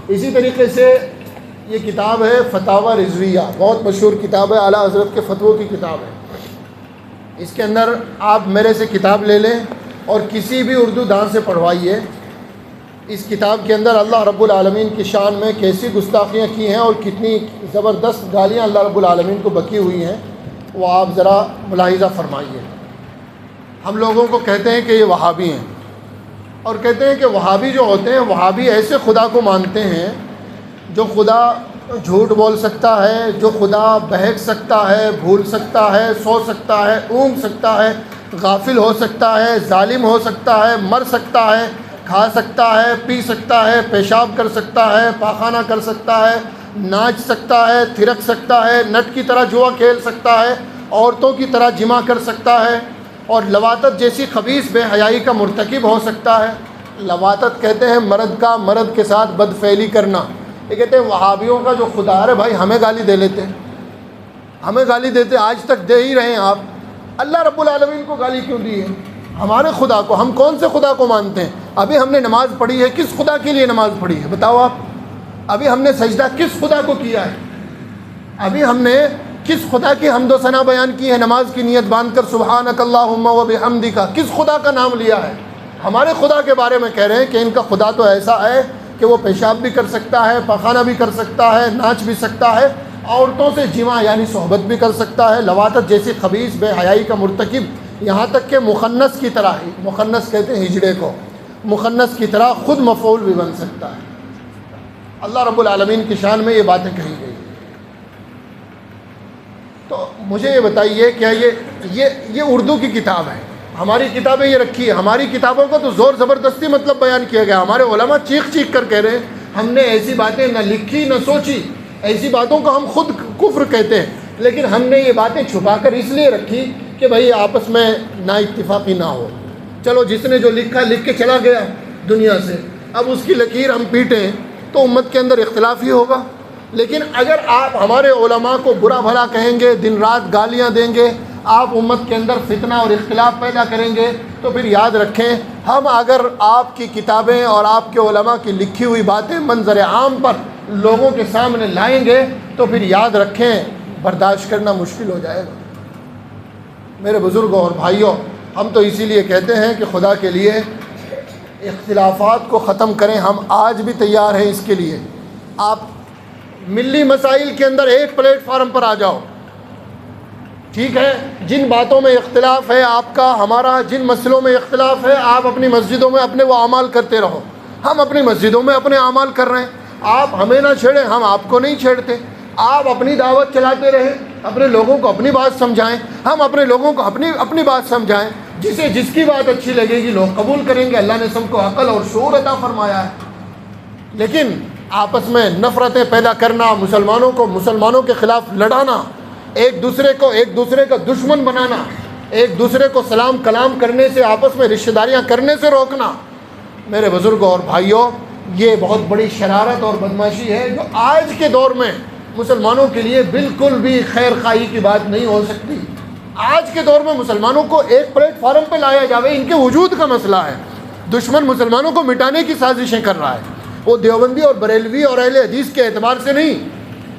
اسی طریقے سے یہ کتاب ہے فتاوی رضویہ، بہت مشہور کتاب ہے، اعلیٰ حضرت کے فتووں کی کتاب ہے۔ اس کے اندر آپ میرے سے کتاب لے لیں اور کسی بھی اردو دان سے پڑھوائیے۔ اس کتاب کے اندر اللہ رب العالمین کی شان میں کیسی گستاخیاں کی ہیں اور کتنی زبردست گالیاں اللہ رب العالمین کو بکی ہوئی ہیں، وہ آپ ذرا ملاحظہ فرمائیے۔ ہم لوگوں کو کہتے ہیں کہ یہ وہابی ہیں، اور کہتے ہیں کہ وہابی جو ہوتے ہیں، وہابی ایسے خدا کو مانتے ہیں جو خدا جھوٹ بول سکتا ہے، جو خدا بہک سکتا ہے، بھول سکتا ہے، سو سکتا ہے، اونگ سکتا ہے، غافل ہو سکتا ہے، ظالم ہو سکتا ہے، مر سکتا ہے، کھا سکتا ہے، پی سکتا ہے، پیشاب کر سکتا ہے، پاخانہ کر سکتا ہے، ناچ سکتا ہے، تھرک سکتا ہے، نٹ کی طرح جوا کھیل سکتا ہے، عورتوں کی طرح جمع کر سکتا ہے، اور لواطت جیسی خبیث بے حیائی کا مرتکب ہو سکتا ہے۔ لواطت کہتے ہیں مرد کا مرد کے ساتھ بدفعلی کرنا۔ یہ کہتے ہیں وہابیوں کا جو خدا ہے بھائی، ہمیں گالی دے لیتے ہیں، ہمیں گالی دیتے، آج تک دے ہی رہے ہیں آپ۔ اللہ رب العالمین کو گالی کیوں دی ہے؟ ہمارے خدا کو، ہم کون سے خدا کو مانتے ہیں؟ ابھی ہم نے نماز پڑھی ہے، کس خدا کے لیے نماز پڑھی ہے بتاؤ آپ؟ ابھی ہم نے سجدہ کس خدا کو کیا ہے؟ ابھی ہم نے کس خدا کی حمد و ثنا بیان کی ہے؟ نماز کی نیت باندھ کر سبحانک اللہم و بحمدک، کس خدا کا نام لیا ہے؟ ہمارے خدا کے بارے میں کہہ رہے ہیں کہ ان کا خدا تو ایسا ہے کہ وہ پیشاب بھی کر سکتا ہے، پخانہ بھی کر سکتا ہے، ناچ بھی سکتا ہے، عورتوں سے جمع یعنی صحبت بھی کر سکتا ہے، لواطت جیسی خبیث بے حیائی کا مرتکب، یہاں تک کہ مخنث کی طرح ہی، مخنث کہتے ہیں ہجڑے کو، مخنث کی طرح خود مفعول بھی بن سکتا ہے۔ اللہ رب العالمین کی شان میں یہ باتیں کہی گئی۔ تو مجھے یہ بتائیے، کیا یہ اردو کی کتاب ہے؟ ہماری کتابیں یہ رکھی ہے، ہماری کتابوں کو تو زور زبردستی مطلب بیان کیا گیا، ہمارے علماء چیخ چیخ کر کہہ رہے ہیں ہم نے ایسی باتیں نہ لکھی نہ سوچی، ایسی باتوں کو ہم خود کفر کہتے ہیں، لیکن ہم نے یہ باتیں چھپا کر اس لیے رکھی کہ بھئی آپس میں نا اتفاقی نہ ہو۔ چلو جس نے جو لکھا لکھ کے چلا گیا دنیا سے، اب اس کی لکیر ہم پیٹیں تو امت کے اندر اختلاف ہی ہوگا۔ لیکن اگر آپ ہمارے علماء کو برا بھلا کہیں گے، دن رات گالیاں دیں گے، آپ امت کے اندر فتنہ اور اختلاف پیدا کریں گے، تو پھر یاد رکھیں، ہم اگر آپ کی کتابیں اور آپ کے علماء کی لکھی ہوئی باتیں منظر عام پر لوگوں کے سامنے لائیں گے تو پھر یاد رکھیں برداشت کرنا مشکل ہو جائے گا۔ میرے بزرگوں اور بھائیوں، ہم تو اسی لیے کہتے ہیں کہ خدا کے لیے اختلافات کو ختم کریں. ہم آج بھی تیار ہیں اس کے لیے. آپ ملی مسائل کے اندر ایک پلیٹ فارم پر آ جاؤ. ٹھیک ہے، جن باتوں میں اختلاف ہے آپ کا ہمارا، جن مسئلوں میں اختلاف ہے، آپ اپنی مسجدوں میں اپنے وہ اعمال کرتے رہو. ہم اپنی مسجدوں میں اپنے اعمال کر رہے ہیں. آپ ہمیں نہ چھیڑیں، ہم آپ کو نہیں چھیڑتے. آپ اپنی دعوت چلاتے رہیں، اپنے لوگوں کو اپنی بات سمجھائیں، ہم اپنے لوگوں کو اپنی بات سمجھائیں. جسے جس کی بات اچھی لگے گی لوگ قبول کریں گے. اللہ نے سب کو عقل اور شعور عطا فرمایا ہے. لیکن آپس میں نفرتیں پیدا کرنا، مسلمانوں کے خلاف لڑانا، ایک دوسرے کا دشمن بنانا، ایک دوسرے کو سلام کلام کرنے سے، آپس میں رشتہ داریاں کرنے سے روکنا، میرے بزرگوں اور بھائیوں، یہ بہت بڑی شرارت اور بدمعاشی ہے جو آج کے دور میں مسلمانوں کے لیے بالکل بھی خیر خواہی کی بات نہیں ہو سکتی. آج کے دور میں مسلمانوں کو ایک پلیٹ فارم پہ لایا جاوے، ان کے وجود کا مسئلہ ہے. دشمن مسلمانوں کو مٹانے کی سازشیں کر رہا ہے. وہ دیوبندی اور بریلوی اور اہل حدیث کے اعتبار سے نہیں،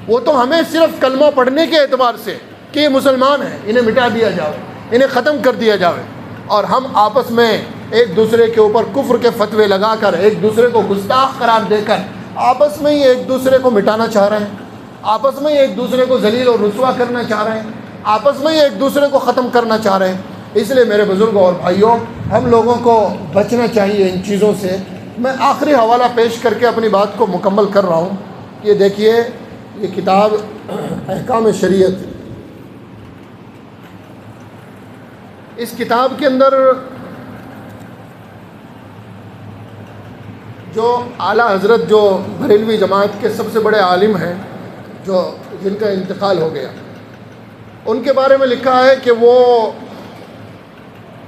وہ تو ہمیں صرف کلمہ پڑھنے کے اعتبار سے کہ یہ مسلمان ہیں، انہیں مٹا دیا جائے، انہیں ختم کر دیا جائے. اور ہم آپس میں ایک دوسرے کے اوپر کفر کے فتوے لگا کر، ایک دوسرے کو گستاخ قرار دے کر آپس میں ہی ایک دوسرے کو مٹانا چاہ رہے ہیں، آپس میں ہی ایک دوسرے کو ذلیل اور رسوا کرنا چاہ رہے ہیں، آپس میں ہی ایک دوسرے کو ختم کرنا چاہ رہے ہیں. اس لیے میرے بزرگوں اور بھائیوں، ہم لوگوں کو بچنا چاہیے ان چیزوں سے. میں آخری حوالہ پیش کر کے اپنی بات کو مکمل کر رہا ہوں. یہ دیکھیے، یہ کتاب احکام شریعت، اس کتاب کے اندر جو اعلیٰ حضرت جو بریلوی جماعت کے سب سے بڑے عالم ہیں، جن کا انتقال ہو گیا، ان کے بارے میں لکھا ہے کہ وہ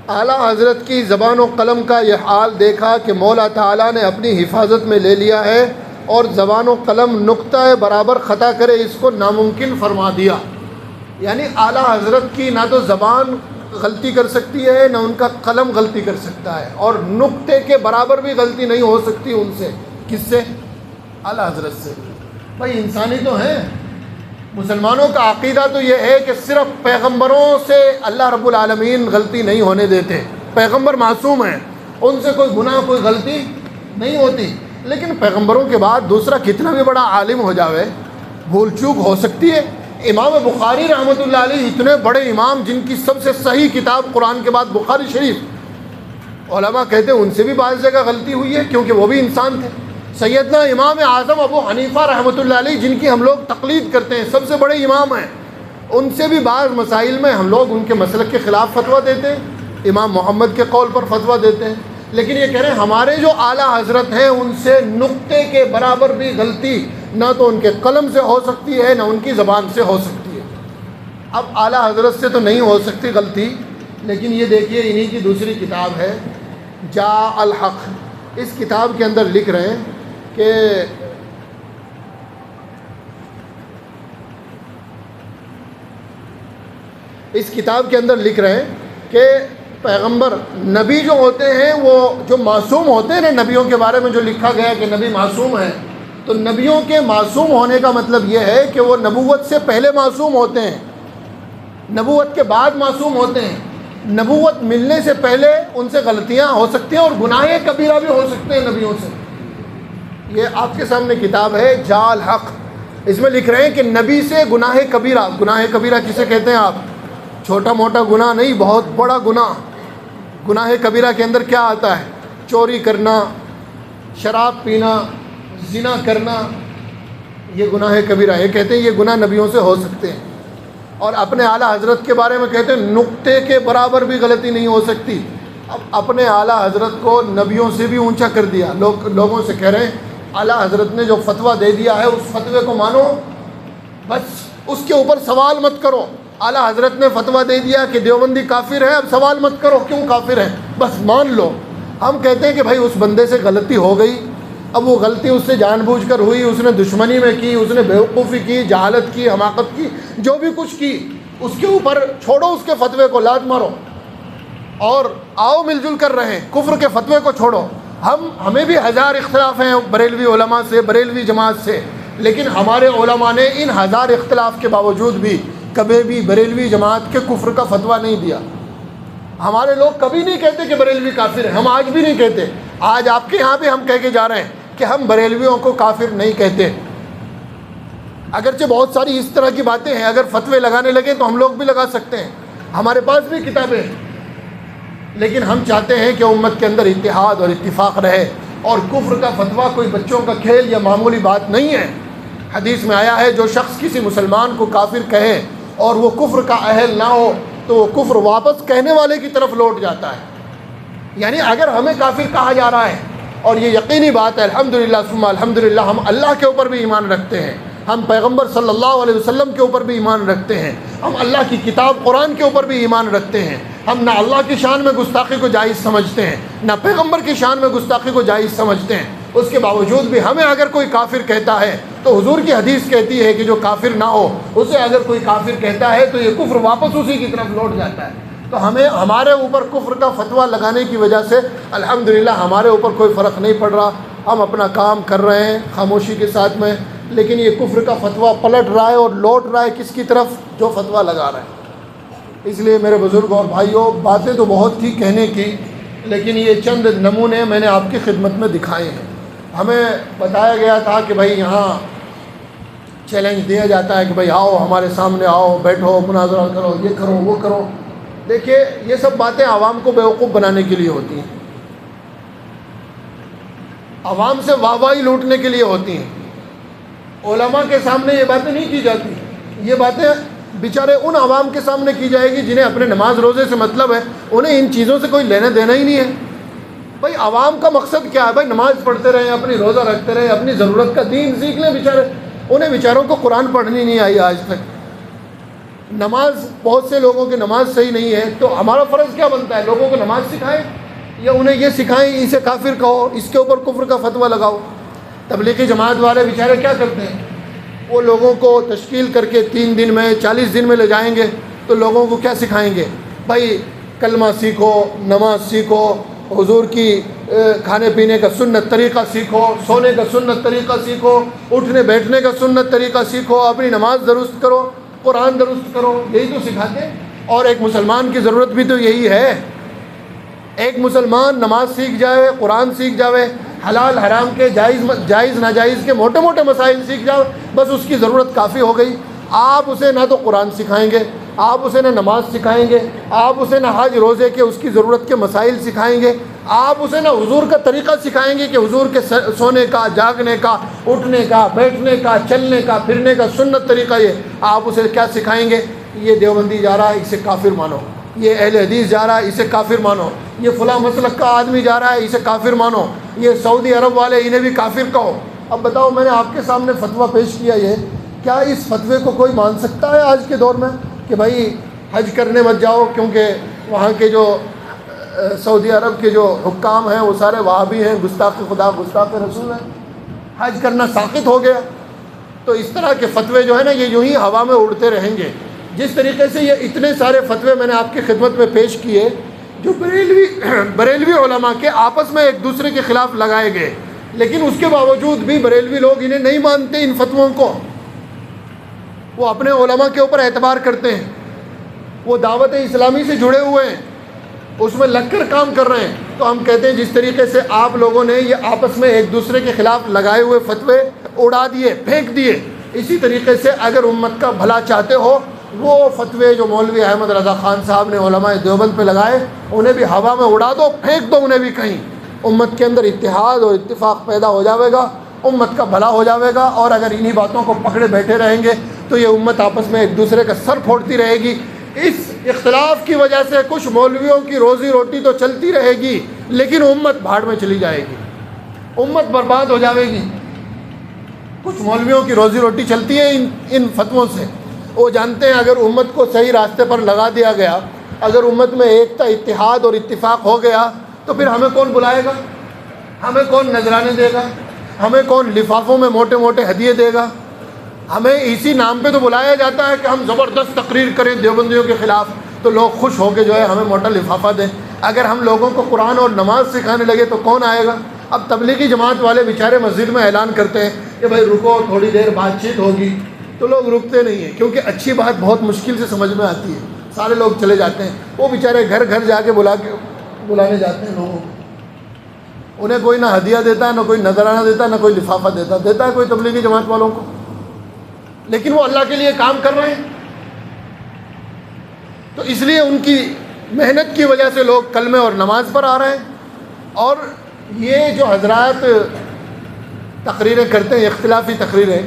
اعلیٰ حضرت کی زبان و قلم کا یہ حال دیکھا کہ مولا تعالیٰ نے اپنی حفاظت میں لے لیا ہے اور زبان و قلم نقطہ برابر خطا کرے اس کو ناممکن فرما دیا. یعنی اعلیٰ حضرت کی نہ تو زبان غلطی کر سکتی ہے، نہ ان کا قلم غلطی کر سکتا ہے، اور نقطے کے برابر بھی غلطی نہیں ہو سکتی ان سے. کس سے؟ اعلیٰ حضرت سے. بھائی انسانی تو ہیں. مسلمانوں کا عقیدہ تو یہ ہے کہ صرف پیغمبروں سے اللہ رب العالمین غلطی نہیں ہونے دیتے. پیغمبر معصوم ہیں، ان سے کوئی گناہ کوئی غلطی نہیں ہوتی. لیکن پیغمبروں کے بعد دوسرا کتنا بھی بڑا عالم ہو جاوے، بھول چوک ہو سکتی ہے. امام بخاری رحمۃ اللہ علیہ اتنے بڑے امام جن کی سب سے صحیح کتاب قرآن کے بعد بخاری شریف، علماء کہتے ہیں ان سے بھی بعض جگہ غلطی ہوئی ہے کیونکہ وہ بھی انسان تھے. سیدنا امام اعظم ابو حنیفہ رحمۃ اللہ علیہ جن کی ہم لوگ تقلید کرتے ہیں، سب سے بڑے امام ہیں، ان سے بھی بعض مسائل میں ہم لوگ ان کے مسلک کے خلاف فتویٰ دیتے ہیں، امام محمد کے قول پر فتویٰ دیتے ہیں. لیکن یہ کہہ رہے ہیں ہمارے جو اعلیٰ حضرت ہیں ان سے نقطے کے برابر بھی غلطی نہ تو ان کے قلم سے ہو سکتی ہے، نہ ان کی زبان سے ہو سکتی ہے. اب اعلیٰ حضرت سے تو نہیں ہو سکتی غلطی، لیکن یہ دیکھیے انہی کی دوسری کتاب ہے جاء الحق. اس کتاب کے اندر لکھ رہے ہیں کہ اس کتاب کے اندر لکھ رہے ہیں کہ پیغمبر نبی جو ہوتے ہیں، وہ جو معصوم ہوتے ہیں نا، نبیوں کے بارے میں جو لکھا گیا کہ نبی معصوم ہے، تو نبیوں کے معصوم ہونے کا مطلب یہ ہے کہ وہ نبوت سے پہلے معصوم ہوتے ہیں، نبوت کے بعد معصوم ہوتے ہیں. نبوت ملنے سے پہلے ان سے غلطیاں ہو سکتی ہیں اور گناہ کبیرہ بھی ہو سکتے ہیں نبیوں سے. یہ آپ کے سامنے کتاب ہے جاء الحق. اس میں لکھ رہے ہیں کہ نبی سے گناہ کبیرہ. گناہ کبیرہ کسے کہتے ہیں آپ؟ چھوٹا موٹا گناہ نہیں، بہت بڑا گناہ. گناہ کبیرہ کے اندر کیا آتا ہے؟ چوری کرنا، شراب پینا، زنا کرنا، یہ گناہ کبیرہ. یہ کہتے ہیں یہ گناہ نبیوں سے ہو سکتے ہیں. اور اپنے اعلیٰ حضرت کے بارے میں کہتے ہیں نقطے کے برابر بھی غلطی نہیں ہو سکتی. اب اپنے اعلیٰ حضرت کو نبیوں سے بھی اونچا کر دیا. لوگوں سے کہہ رہے ہیں اعلیٰ حضرت نے جو فتویٰ دے دیا ہے اس فتوے کو مانو، بس اس کے اوپر سوال مت کرو. اعلیٰ حضرت نے فتویٰ دے دیا کہ دیوبندی کافر ہے، اب سوال مت کرو کیوں کافر ہے، بس مان لو. ہم کہتے ہیں کہ بھائی اس بندے سے غلطی ہو گئی، اب وہ غلطی اس سے جان بوجھ کر ہوئی، اس نے دشمنی میں کی، اس نے بیوقوفی کی، جہالت کی، حماقت کی، جو بھی کچھ کی، اس کے اوپر چھوڑو اس کے فتوے کو، لات مارو اور آؤ مل جل کر رہیں. کفر کے فتوے کو چھوڑو. ہمیں بھی ہزار اختلاف ہیں بریلوی علماء سے، بریلوی جماعت سے، لیکن ہمارے علماء نے ان ہزار اختلاف کے باوجود بھی کبھی بھی بریلوی جماعت کے کفر کا فتویٰ نہیں دیا. ہمارے لوگ کبھی نہیں کہتے کہ بریلوی کافر ہیں، ہم آج بھی نہیں کہتے. آج آپ کے یہاں بھی ہم کہہ کے جا رہے ہیں کہ ہم بریلویوں کو کافر نہیں کہتے. اگرچہ بہت ساری اس طرح کی باتیں ہیں، اگر فتوے لگانے لگیں تو ہم لوگ بھی لگا سکتے ہیں، ہمارے پاس بھی کتابیں ہیں، لیکن ہم چاہتے ہیں کہ امت کے اندر اتحاد اور اتفاق رہے. اور کفر کا فتویٰ کوئی بچوں کا کھیل یا معمولی بات نہیں ہے. حدیث میں آیا ہے جو شخص کسی مسلمان کو کافر کہے اور وہ کفر کا اہل نہ ہو تو وہ کفر واپس کہنے والے کی طرف لوٹ جاتا ہے. یعنی اگر ہمیں کافر کہا جا رہا ہے، اور یہ یقینی بات ہے الحمدللہ ثم الحمدللہ، ہم اللہ کے اوپر بھی ایمان رکھتے ہیں، ہم پیغمبر صلی اللہ علیہ وسلم کے اوپر بھی ایمان رکھتے ہیں، ہم اللہ کی کتاب قرآن کے اوپر بھی ایمان رکھتے ہیں، ہم نہ اللہ کی شان میں گستاخی کو جائز سمجھتے ہیں نہ پیغمبر کی شان میں گستاخی کو جائز سمجھتے ہیں. اس کے باوجود بھی ہمیں اگر کوئی کافر کہتا ہے تو حضور کی حدیث کہتی ہے کہ جو کافر نہ ہو اسے اگر کوئی کافر کہتا ہے تو یہ کفر واپس اسی کی طرف لوٹ جاتا ہے. تو ہمیں ہمارے اوپر کفر کا فتویٰ لگانے کی وجہ سے الحمدللہ ہمارے اوپر کوئی فرق نہیں پڑ رہا، ہم اپنا کام کر رہے ہیں خاموشی کے ساتھ میں. لیکن یہ کفر کا فتویٰ پلٹ رہا ہے اور لوٹ رہا ہے کس کی طرف؟ جو فتویٰ لگا رہا ہے. اس لیے میرے بزرگ اور بھائیوں، باتیں تو بہت تھی کہنے کی، لیکن یہ چند نمونے میں نے آپ کی خدمت میں دکھائے ہیں. ہمیں بتایا گیا تھا کہ بھائی یہاں چیلنج دیا جاتا ہے کہ بھائی آؤ ہمارے سامنے آؤ، بیٹھو، مناظرہ کرو، یہ کرو وہ کرو. دیکھیے یہ سب باتیں عوام کو بیوقوف بنانے کے لیے ہوتی ہیں، عوام سے واہ واہی لوٹنے کے لیے ہوتی ہیں. علماء کے سامنے یہ باتیں نہیں کی جاتی. یہ باتیں بیچارے ان عوام کے سامنے کی جائے گی جنہیں اپنے نماز روزے سے مطلب ہے، انہیں ان چیزوں سے کوئی لینا دینا ہی نہیں ہے. بھائی عوام کا مقصد کیا ہے؟ بھائی نماز پڑھتے رہیں، اپنی روزہ رکھتے رہیں، اپنی ضرورت کا دین سیکھ لیں. بیچارے انہیں بیچاروں کو قرآن پڑھنی نہیں آئی آج تک. نماز بہت سے لوگوں کی نماز صحیح نہیں ہے، تو ہمارا فرض کیا بنتا ہے؟ لوگوں کو نماز سکھائیں یا انہیں یہ سکھائیں اسے کافر کہو، اس کے اوپر کفر کا فتویٰ لگاؤ. تبلیغی جماعت والے بیچارے کیا کرتے ہیں؟ وہ لوگوں کو تشکیل کر کے 3 دن میں 40 دن میں لے جائیں گے تو لوگوں کو کیا سکھائیں گے؟ بھائی کلمہ سیکھو، نماز سیکھو، حضور کی کھانے پینے کا سنت طریقہ سیکھو، سونے کا سنت طریقہ سیکھو، اٹھنے بیٹھنے کا سنت طریقہ سیکھو، اپنی نماز درست کرو، قرآن درست کرو. یہی تو سکھاتے ہیں. اور ایک مسلمان کی ضرورت بھی تو یہی ہے. ایک مسلمان نماز سیکھ جائے، قرآن سیکھ جائے، حلال حرام کے جائز ناجائز کے موٹے موٹے مسائل سیکھ جائے، بس اس کی ضرورت کافی ہو گئی. آپ اسے نہ تو قرآن سکھائیں گے، آپ اسے نہ نماز سکھائیں گے، آپ اسے نہ حج روزے کے اس کی ضرورت کے مسائل سکھائیں گے، آپ اسے نہ حضور کا طریقہ سکھائیں گے کہ حضور کے سونے کا، جاگنے کا، اٹھنے کا، بیٹھنے کا، چلنے کا، پھرنے کا سنت طریقہ. یہ آپ اسے کیا سکھائیں گے؟ یہ دیوبندی جا رہا ہے اسے کافر مانو، یہ اہل حدیث جا رہا ہے اسے کافر مانو، یہ فلاں مسلک کا آدمی جا رہا ہے اسے کافر مانو، یہ سعودی عرب والے انہیں بھی کافر کہو. اب بتاؤ، میں نے آپ کے سامنے فتویٰ پیش کیا، یہ کیا اس فتوے کو کوئی مان سکتا ہے آج کے دور میں کہ بھائی حج کرنے مت جاؤ کیونکہ وہاں کے جو سعودی عرب کے جو حکام ہیں وہ سارے وہابی ہیں، گستاخ خدا گستاخ رسول ہیں، حج کرنا ساقط ہو گیا. تو اس طرح کے فتوے جو ہے نا، یہ یوں ہی ہوا میں اڑتے رہیں گے. جس طریقے سے یہ اتنے سارے فتوے میں نے آپ کی خدمت میں پیش کیے جو بریلوی علماء کے آپس میں ایک دوسرے کے خلاف لگائے گئے، لیکن اس کے باوجود بھی بریلوی لوگ انہیں نہیں مانتے. ان فتووں کو وہ اپنے علماء کے اوپر اعتبار کرتے ہیں، وہ دعوت اسلامی سے جڑے ہوئے ہیں، اس میں لگ کر کام کر رہے ہیں. تو ہم کہتے ہیں جس طریقے سے آپ لوگوں نے یہ آپس میں ایک دوسرے کے خلاف لگائے ہوئے فتوے اڑا دیے، پھینک دیے، اسی طریقے سے اگر امت کا بھلا چاہتے ہو، وہ فتوے جو مولوی احمد رضا خان صاحب نے علماء دیوبند پہ لگائے انہیں بھی ہوا میں اڑا دو، پھینک دو انہیں بھی کہیں. امت کے اندر اتحاد اور اتفاق پیدا ہو جاوے گا، امت کا بھلا ہو جاوے گا. اور اگر انہی باتوں کو پکڑے بیٹھے رہیں گے تو یہ امت آپس میں ایک دوسرے کا سر پھوڑتی رہے گی. اس اختلاف کی وجہ سے کچھ مولویوں کی روزی روٹی تو چلتی رہے گی، لیکن امت بھاڑ میں چلی جائے گی، امت برباد ہو جاوے گی. کچھ مولویوں کی روزی روٹی چلتی ہے ان فتووں سے. وہ جانتے ہیں اگر امت کو صحیح راستے پر لگا دیا گیا، اگر امت میں ایکتا، اتحاد اور اتفاق ہو گیا تو پھر ہمیں کون بلائے گا؟ ہمیں کون نذرانے دے گا؟ ہمیں کون لفافوں میں موٹے موٹے ہدیے دے گا؟ ہمیں اسی نام پہ تو بلایا جاتا ہے کہ ہم زبردست تقریر کریں دیوبندیوں کے خلاف، تو لوگ خوش ہو کے جو ہے ہمیں موٹا لفافہ دیں. اگر ہم لوگوں کو قرآن اور نماز سکھانے لگے تو کون آئے گا؟ اب تبلیغی جماعت والے بیچارے مسجد میں اعلان کرتے ہیں کہ بھائی رکو، تھوڑی دیر بات چیت ہوگی، تو لوگ رکتے نہیں ہیں، کیونکہ اچھی بات بہت مشکل سے سمجھ میں آتی ہے، سارے لوگ چلے جاتے ہیں، وہ بیچارے گھر گھر جا کے بلانے جاتے ہیں لوگوں کو، انہیں کوئی نہ ہدیہ دیتا ہے، نہ کوئی نذرانہ دیتا ہے، نہ کوئی لفافہ دیتا ہے کوئی تبلیغی جماعت والوں کو، لیکن وہ اللہ کے لیے کام کر رہے ہیں۔ تو اس لیے ان کی محنت کی وجہ سے لوگ کلمے اور نماز پر آ رہے ہیں۔ اور یہ جو حضرات تقریریں کرتے ہیں، اختلافی تقریریں،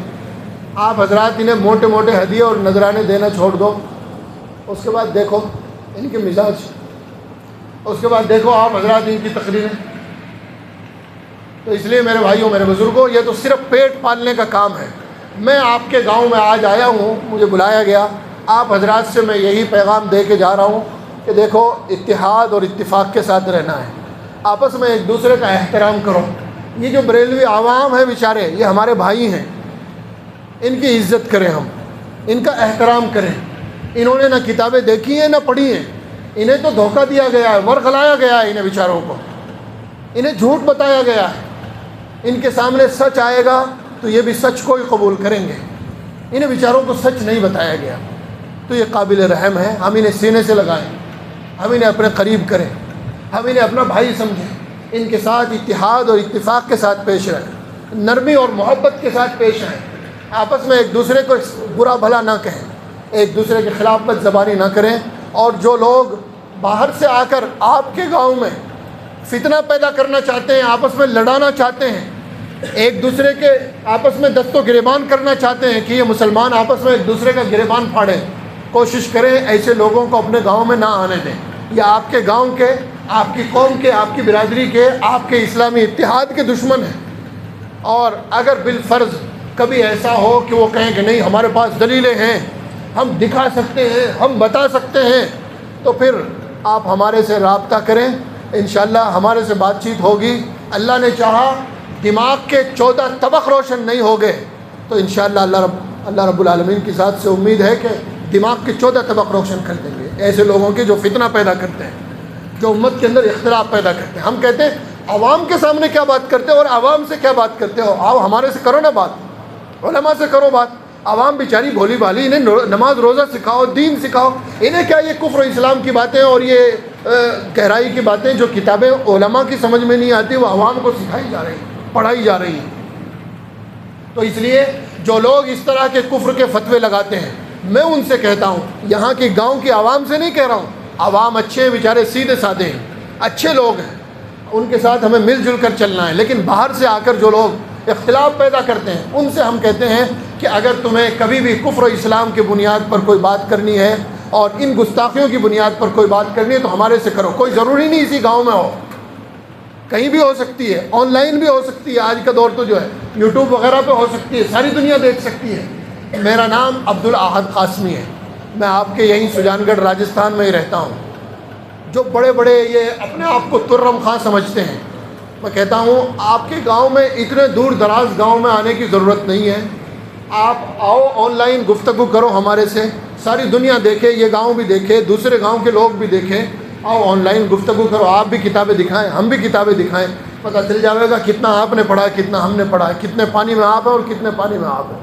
آپ حضرات انہیں موٹے موٹے ہدیے اور نذرانے دینا چھوڑ دو، اس کے بعد دیکھو ان کے مزاج، اس کے بعد دیکھو آپ حضرات ان کی تقریریں۔ تو اس لیے میرے بھائیوں، میرے بزرگوں، یہ تو صرف پیٹ پالنے کا کام ہے۔ میں آپ کے گاؤں میں آج آیا ہوں، مجھے بلایا گیا، آپ حضرات سے میں یہی پیغام دے کے جا رہا ہوں کہ دیکھو، اتحاد اور اتفاق کے ساتھ رہنا ہے، آپس میں ایک دوسرے کا احترام کرو۔ یہ جو بریلوی عوام ہے بیچارے، یہ ہمارے بھائی ہیں، ان کی عزت کریں، ہم ان کا احترام کریں۔ انہوں نے نہ کتابیں دیکھی ہیں نہ پڑھی ہیں، انہیں تو دھوکہ دیا گیا ہے، ورغلایا گیا ہے، انہیں بیچاروں کو انہیں جھوٹ بتایا گیا ہے۔ ان کے سامنے سچ آئے گا تو یہ بھی سچ کو ہی قبول کریں گے، انہیں بیچاروں کو سچ نہیں بتایا گیا۔ تو یہ قابل رحم ہے، ہم انہیں سینے سے لگائیں، ہم انہیں اپنے قریب کریں، ہم انہیں اپنا بھائی سمجھیں، ان کے ساتھ اتحاد اور اتفاق کے ساتھ پیش رہیں، نرمی اور محبت کے ساتھ پیش آئیں، آپس میں ایک دوسرے کو برا بھلا نہ کہیں، ایک دوسرے کے خلاف بد زبانی نہ کریں۔ اور جو لوگ باہر سے آ کر آپ کے گاؤں میں فتنہ پیدا کرنا چاہتے ہیں، آپس میں لڑانا چاہتے ہیں، ایک دوسرے کے آپس میں دست و گریبان کرنا چاہتے ہیں کہ یہ مسلمان آپس میں ایک دوسرے کا گریبان پھاڑیں، کوشش کریں ایسے لوگوں کو اپنے گاؤں میں نہ آنے دیں۔ یہ آپ کے گاؤں کے، آپ کی قوم کے، آپ کی برادری کے، آپ کے اسلامی اتحاد کے دشمن ہیں۔ اور اگر بالفرض کبھی ایسا ہو کہ وہ کہیں کہ نہیں ہمارے پاس دلیلیں ہیں، ہم دکھا سکتے ہیں، ہم بتا سکتے ہیں، تو پھر آپ ہمارے سے رابطہ کریں، انشاءاللہ ہمارے سے بات چیت ہوگی۔ اللہ نے چاہا دماغ کے 14 طبق روشن نہیں ہو گئے تو انشاءاللہ اللہ رب العالمین کی ذات سے امید ہے کہ دماغ کے 14 طبق روشن کر دیں گے ایسے لوگوں کے جو فتنہ پیدا کرتے ہیں، جو امت کے اندر اختلاف پیدا کرتے ہیں۔ ہم کہتے ہیں عوام کے سامنے کیا بات کرتے ہو اور عوام سے کیا بات کرتے ہو؟ آؤ ہمارے سے کرو نا بات، علماء سے کرو بات۔ عوام بیچاری بھولی بھالی، انہیں نماز روزہ سکھاؤ، دین سکھاؤ، انہیں کیا یہ کفر و اسلام کی باتیں اور یہ گہرائی کی باتیں جو کتابیں علماء کی سمجھ میں نہیں آتی وہ عوام کو سکھائی جا رہی ہیں، پڑھائی جا رہی ہیں۔ تو اس لیے جو لوگ اس طرح کے کفر کے فتوے لگاتے ہیں، میں ان سے کہتا ہوں، یہاں کی گاؤں کی عوام سے نہیں کہہ رہا ہوں، عوام اچھے ہیں، بیچارے سیدھے سادے ہیں، اچھے لوگ ہیں، ان کے ساتھ ہمیں مل جل کر چلنا ہے۔ لیکن باہر سے آ کر جو لوگ اختلاف پیدا کرتے ہیں، ان سے ہم کہتے ہیں کہ اگر تمہیں کبھی بھی کفر و اسلام کی بنیاد پر کوئی بات کرنی ہے اور ان گستاخیوں کی بنیاد پر کوئی بات کرنی ہے تو ہمارے سے کرو۔ کوئی ضروری نہیں اسی گاؤں میں ہو، کہیں بھی ہو سکتی ہے، آن لائن بھی ہو سکتی ہے، آج کا دور تو جو ہے یوٹیوب وغیرہ پہ ہو سکتی ہے، ساری دنیا دیکھ سکتی ہے۔ میرا نام عبدالاحد قاسمی ہے، میں آپ کے یہیں سجان گڑھ راجستھان میں ہی رہتا ہوں۔ جو بڑے بڑے یہ اپنے آپ کو ترم خاں سمجھتے ہیں، میں کہتا ہوں آپ کے گاؤں میں اتنے دور دراز گاؤں میں آنے کی ضرورت نہیں ہے، آپ آؤ آن لائن گفتگو کرو ہمارے سے، ساری دنیا دیکھے، یہ گاؤں بھی دیکھے، دوسرے گاؤں کے لوگ بھی دیکھیں، آؤ آن لائن گفتگو کرو، آپ بھی کتابیں دکھائیں، ہم بھی کتابیں دکھائیں، پتہ چل جائے گا کتنا آپ نے پڑھا ہے، کتنا ہم نے پڑھا ہے، کتنے پانی میں آپ ہیں اور کتنے پانی میں آپ ہیں۔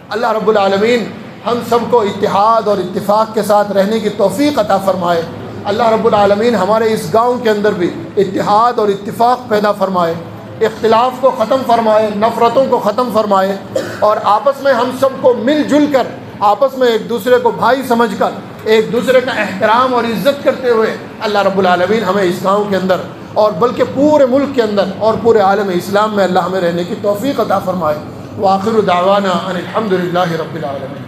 اللہ رب العالمین ہم سب کو اتحاد اور اتفاق کے ساتھ رہنے کی توفیق عطا فرمائے۔ اللہ رب العالمین ہمارے اس گاؤں کے اندر بھی اتحاد اور اتفاق پیدا فرمائے، اختلاف کو ختم فرمائے، نفرتوں کو ختم فرمائے، اور آپس میں ہم سب کو مل جل کر، آپس میں ایک دوسرے کو بھائی سمجھ کر، ایک دوسرے کا احترام اور عزت کرتے ہوئے اللہ رب العالمین ہمیں اس گاؤں کے اندر اور بلکہ پورے ملک کے اندر اور پورے عالم اسلام میں اللہ ہمیں رہنے کی توفیق عطا فرمائے۔ وآخر دعوانا ان الحمد للہ رب العالمین۔